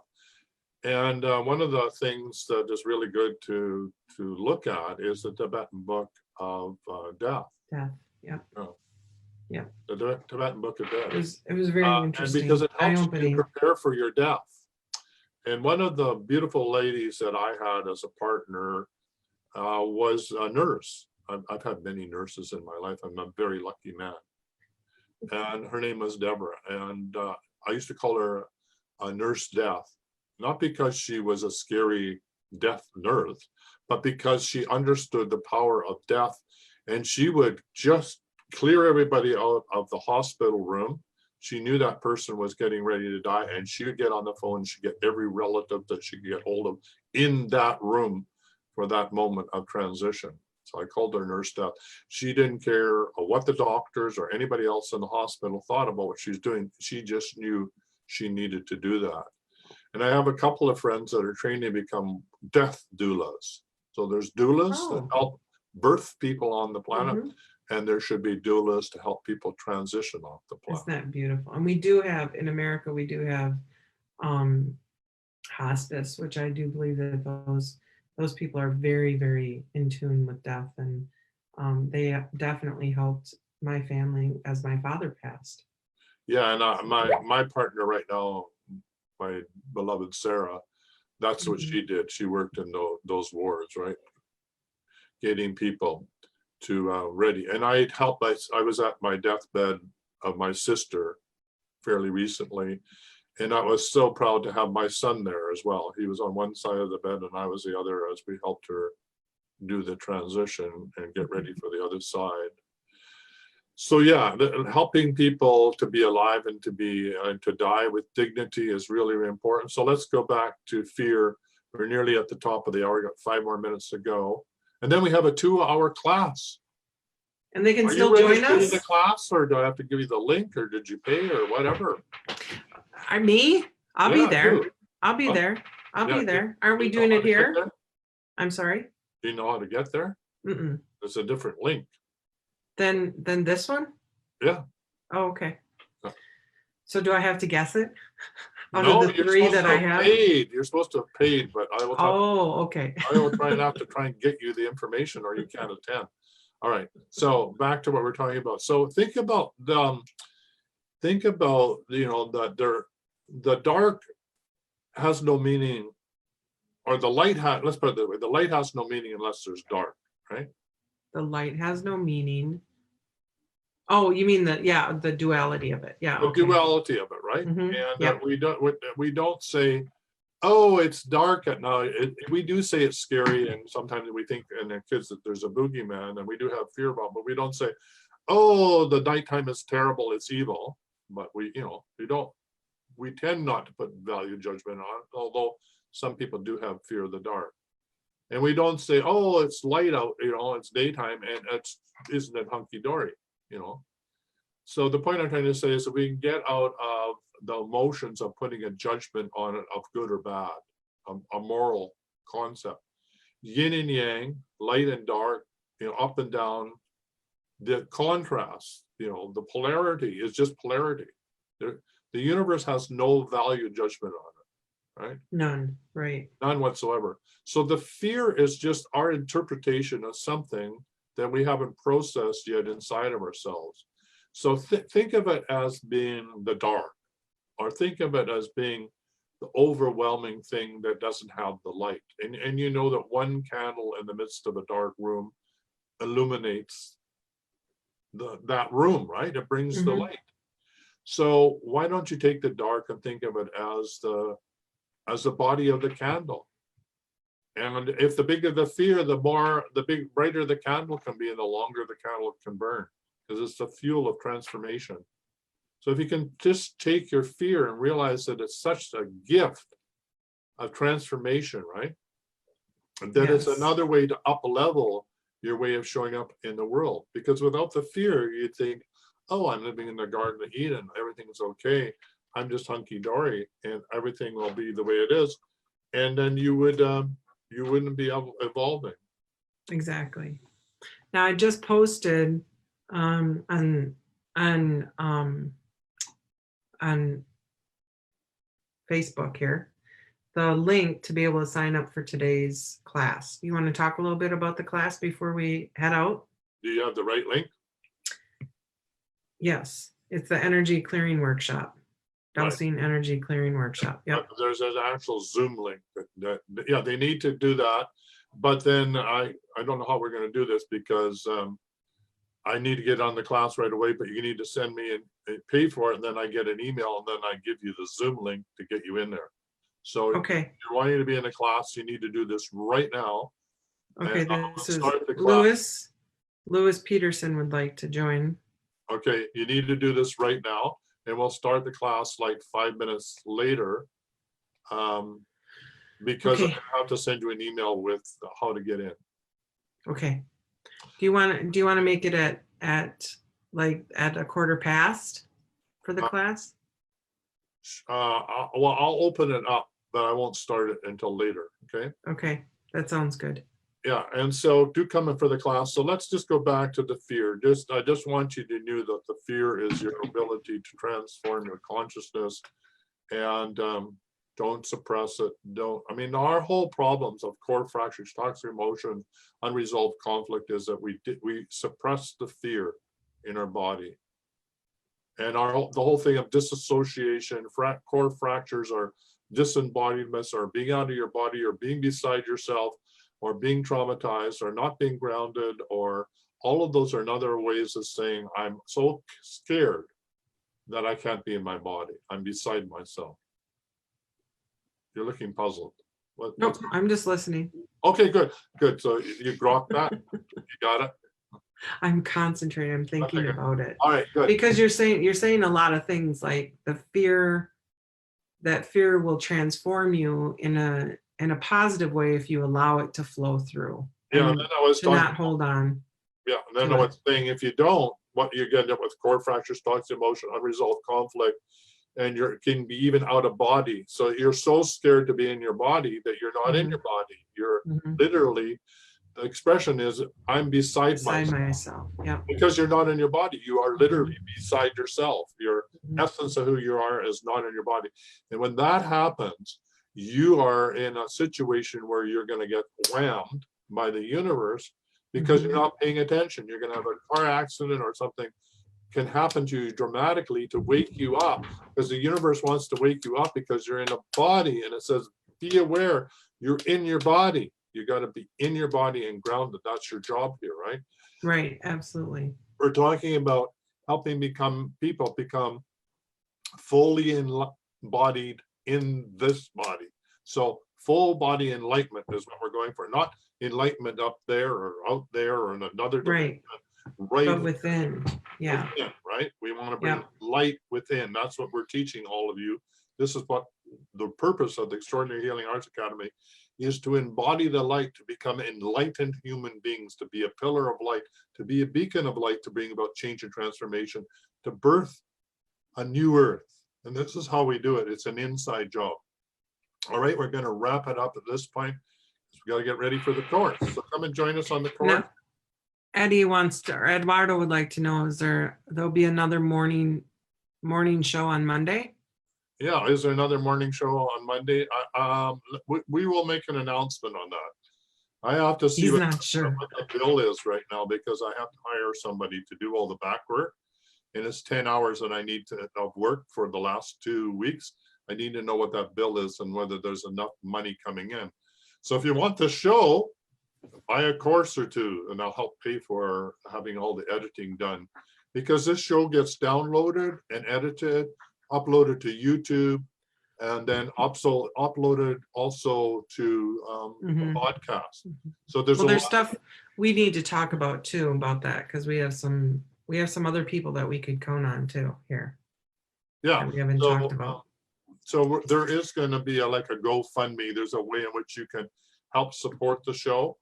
And one of the things that is really good to look at is the Tibetan book of death. Death, yeah. Oh. Yeah. The Tibetan book of death. It was very interesting. And because it helps you prepare for your death. And one of the beautiful ladies that I had as a partner was a nurse. I've had many nurses in my life. I'm a very lucky man. And her name was Deborah. And I used to call her a nurse death, not because she was a scary death nurse, but because she understood the power of death. And she would just clear everybody out of the hospital room. She knew that person was getting ready to die, and she would get on the phone and she'd get every relative that she could get hold of in that room for that moment of transition. So I called her nurse death. She didn't care what the doctors or anybody else in the hospital thought about what she was doing. She just knew she needed to do that. And I have a couple of friends that are trained to become death doulas. So there's doulas that help birth people on the planet. Mm-hmm. And there should be doulas to help people transition off the planet. Isn't that beautiful? And we do have, in America, we do have hospice, which I do believe that those people are very, very in tune with death, and they definitely helped my family as my father passed. Yeah, and my partner right now, my beloved Sarah, that's what she did. She worked in those wards, right? Getting people to ready. And I helped. I was at my deathbed of my sister fairly recently, and I was so proud to have my son there as well. He was on one side of the bed and I was the other, as we helped her do the transition and get ready for the other side. So yeah, helping people to be alive and to die with dignity is really, really important. So let's go back to fear. We're nearly at the top of the hour. We got 5 more minutes to go, and then we have a 2-hour class. And they can Are still you join registered in us. the class, or do I have to give you the link, or did you pay, or whatever? I'll be there. Do. I'll be there. I'll Yeah, be there. Aren't we Do you know doing how it to get here? there? I'm sorry. Do you know how to get there? Mm-mm. It's a different link. Then this one? Yeah. Oh, okay. Yeah. So do I have to guess it? Out No, of the you're 3 supposed that to I have have? paid. You're supposed to have paid, but I will talk. Oh, okay. I will try not to try and get you the information, or you can't attend. All right. So back to what we're talking about. So think about that the dark has no meaning, or the light has. Let's put it that way: the light has no meaning unless there's dark, right? The light has no meaning. Oh, you mean the duality of it. Yeah. The Okay. duality of it, right? Mhm, And yep. we don't say, oh, it's dark at night. We do say it's scary, and sometimes we think in the kids that there's a boogeyman, and we do have fear about it, but we don't say, oh, the nighttime is terrible, it's evil. But we tend not to put value judgment on it, although some people do have fear of the dark. And we don't say, oh, it's light out, it's daytime, and isn't it hunky-dory, So the point I'm trying to say is that we can get out of the emotions of putting a judgment on it of good or bad, a moral concept. Yin and yang, light and dark, up and down, the contrast, the polarity is just polarity. The universe has no value judgment on it, right? None. Right. None whatsoever. So the fear is just our interpretation of something that we haven't processed yet inside of ourselves. So think of it as being the dark, or think of it as being the overwhelming thing that doesn't have the light. And you know that one candle in the midst of a dark room illuminates that room, right? It brings the light. So why don't you take the dark and think of it as the body of the candle? And if the bigger the fear, the brighter the candle can be, and the longer the candle can burn, because it's the fuel of transformation. So if you can just take your fear and realize that it's such a gift of transformation, right? And that it's another way to up level your way of showing up in the world. Because without the fear, you'd think, oh, I'm living in the Garden of Eden, everything's okay. I'm just hunky-dory and everything will be the way it is. And then you wouldn't be evolving. Exactly. Now I just posted on Facebook here the link to be able to sign up for today's class. You want to talk a little bit about the class before we head out? Do you have the right link? Yes, it's the energy clearing workshop. Dowsing energy clearing workshop. Yep. There's an actual Zoom link that they need to do that. But then I don't know how we're going to do this, because I need to get on the class right away, but you need to send me and pay for it, and then I get an email, and then I give you the Zoom link to get you in there. So okay. If you're wanting to be in a class, you need to do this right now. Okay, this is Lewis Peterson would like to join. Okay, you need to do this right now, and we'll start the class like 5 minutes later, because I have to send you an email with how to get in. Okay. Do you want to make it at a 1:15 for the class? I'll open it up, but I won't start it until later. Okay. Okay, that sounds good. Yeah, and so do come in for the class. So let's just go back to the fear. I just want you to know that the fear is your ability to transform your consciousness, and Don't suppress it. Don't. I mean, our whole problems of core fractures, toxic emotions, unresolved conflict is that we suppress the fear in our body, and the whole thing of disassociation, core fractures, are disembodiments, or being out of your body, or being beside yourself, or being traumatized, or not being grounded, or all of those are another ways of saying I'm so scared that I can't be in my body. I'm beside myself. You're looking puzzled. Nope, I'm just listening. Okay, good, good. So you grok that? You got it? I'm concentrating. I'm thinking Okay. about it. All right, good. Because you're saying a lot of things, like the fear, that fear will transform you in a positive way if you allow it to flow through. Yeah, and and then I was to talking. not hold on. Yeah, and then I was saying, if you don't, what you end up with core fractures, toxic emotion, unresolved conflict, and you can be even out of body. So you're so scared to be in your body that you're not in your body. You're literally, the expression is, I'm beside myself. Yeah. Because you're not in your body. You are literally beside yourself. Your essence of who you are is not in your body. And when that happens, you are in a situation where you're going to get whammed by the universe because you're not paying attention. You're going to have a car accident, or something can happen to you dramatically to wake you up, because the universe wants to wake you up because you're in a body, and it says, be aware, you're in your body. You got to be in your body and grounded. That's your job here, right? Right, absolutely. We're talking about helping people become fully embodied in this body. So full body enlightenment is what we're going for, not enlightenment up there or out there or in another dimension. Right, but within. Yeah. Within, right? We want to bring light within. That's what we're teaching all of you. This is what the purpose of the Extraordinary Healing Arts Academy is, to embody the light, to become enlightened human beings, to be a pillar of light, to be a beacon of light, to bring about change and transformation, to birth a new earth. And this is how we do it. It's an inside job. All right, we're going to wrap it up at this point. We got to get ready for the course. So come and join us on the course. Now, Eddie wants to, or Eduardo would like to know, there'll be another morning show on Monday? Yeah, is there another morning show on Monday? We will make an announcement on that. I have to see what the bill is right now, because I have to hire somebody to do all the back work, and it's 10 hours that I need to of work for the last 2 weeks. I need to know what that bill is and whether there's enough money coming in. So if you want the show, buy a course or two, and I'll help pay for having all the editing done, because this show gets downloaded and edited, uploaded to YouTube, and then also uploaded also to podcast. So there's stuff we need to talk about too, about that, because we have some other people that we could count on too here. Yeah, that we haven't talked about. So there is going to be like a GoFundMe. There's a way in which you can help support the show.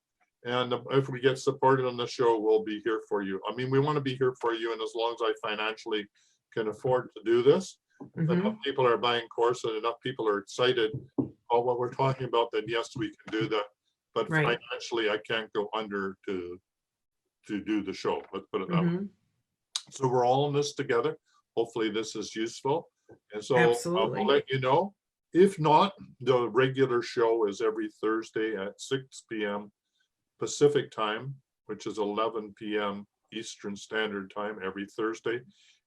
And if we get supported on the show, we'll be here for you. I mean, we want to be here for you, and as long as I financially can afford to do this, enough people are buying courses, and enough people are excited about what we're talking about, then yes, we can do that. But financially, I can't go under to do the show. Let's put it that way. So we're all in this together. Hopefully this is useful. And so I'll let you know. If not, the regular show is every Thursday at 6 p.m. Pacific time, which is 11 p.m. Eastern Standard Time every Thursday.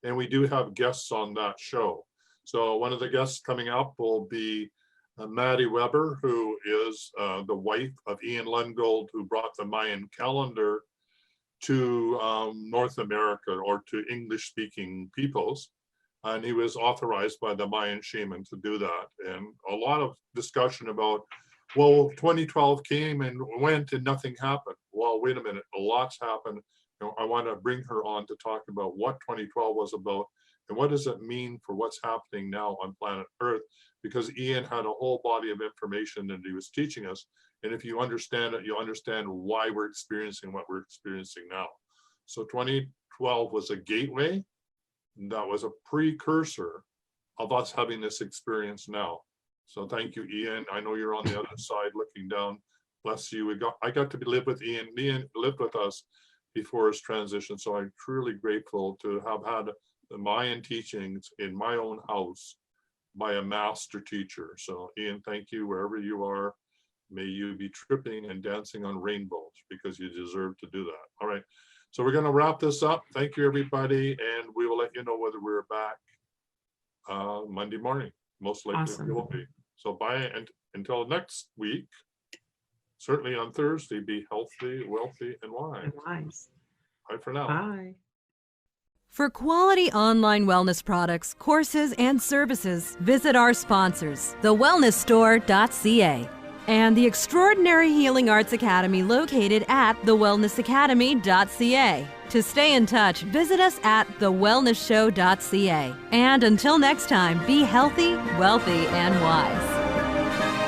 And we do have guests on that show. So one of the guests coming up will be Maddie Weber, who is the wife of Ian Lungold, who brought the Mayan calendar to North America, or to English-speaking peoples. And he was authorized by the Mayan shaman to do that. And a lot of discussion about, well, 2012 came and went and nothing happened. Well, wait a minute, a lot's happened. You know, I want to bring her on to talk about what 2012 was about and what does it mean for what's happening now on planet Earth, because Ian had a whole body of information that he was teaching us. And if you understand it, you understand why we're experiencing what we're experiencing now. So 2012 was a gateway. That was a precursor of us having this experience now. So thank you, Ian. I know you're on the other side looking down. Bless you. I got to live with Ian. Ian lived with us before his transition. So I'm truly grateful to have had the Mayan teachings in my own house by a master teacher. So Ian, thank you wherever you are. May you be tripping and dancing on rainbows because you deserve to do that. All right. So we're going to wrap this up. Thank you, everybody. And we will let you know whether we're back Monday morning. Most likely Awesome. we will be. So bye. And until next week, certainly on Thursday, be healthy, wealthy, and wise. And wise. Bye for now. Bye. For quality online wellness products, courses, and services, visit our sponsors, thewellnessstore.ca and the Extraordinary Healing Arts Academy located at thewellnessacademy.ca. To stay in touch, visit us at thewellnessshow.ca. And until next time, be healthy, wealthy, and wise.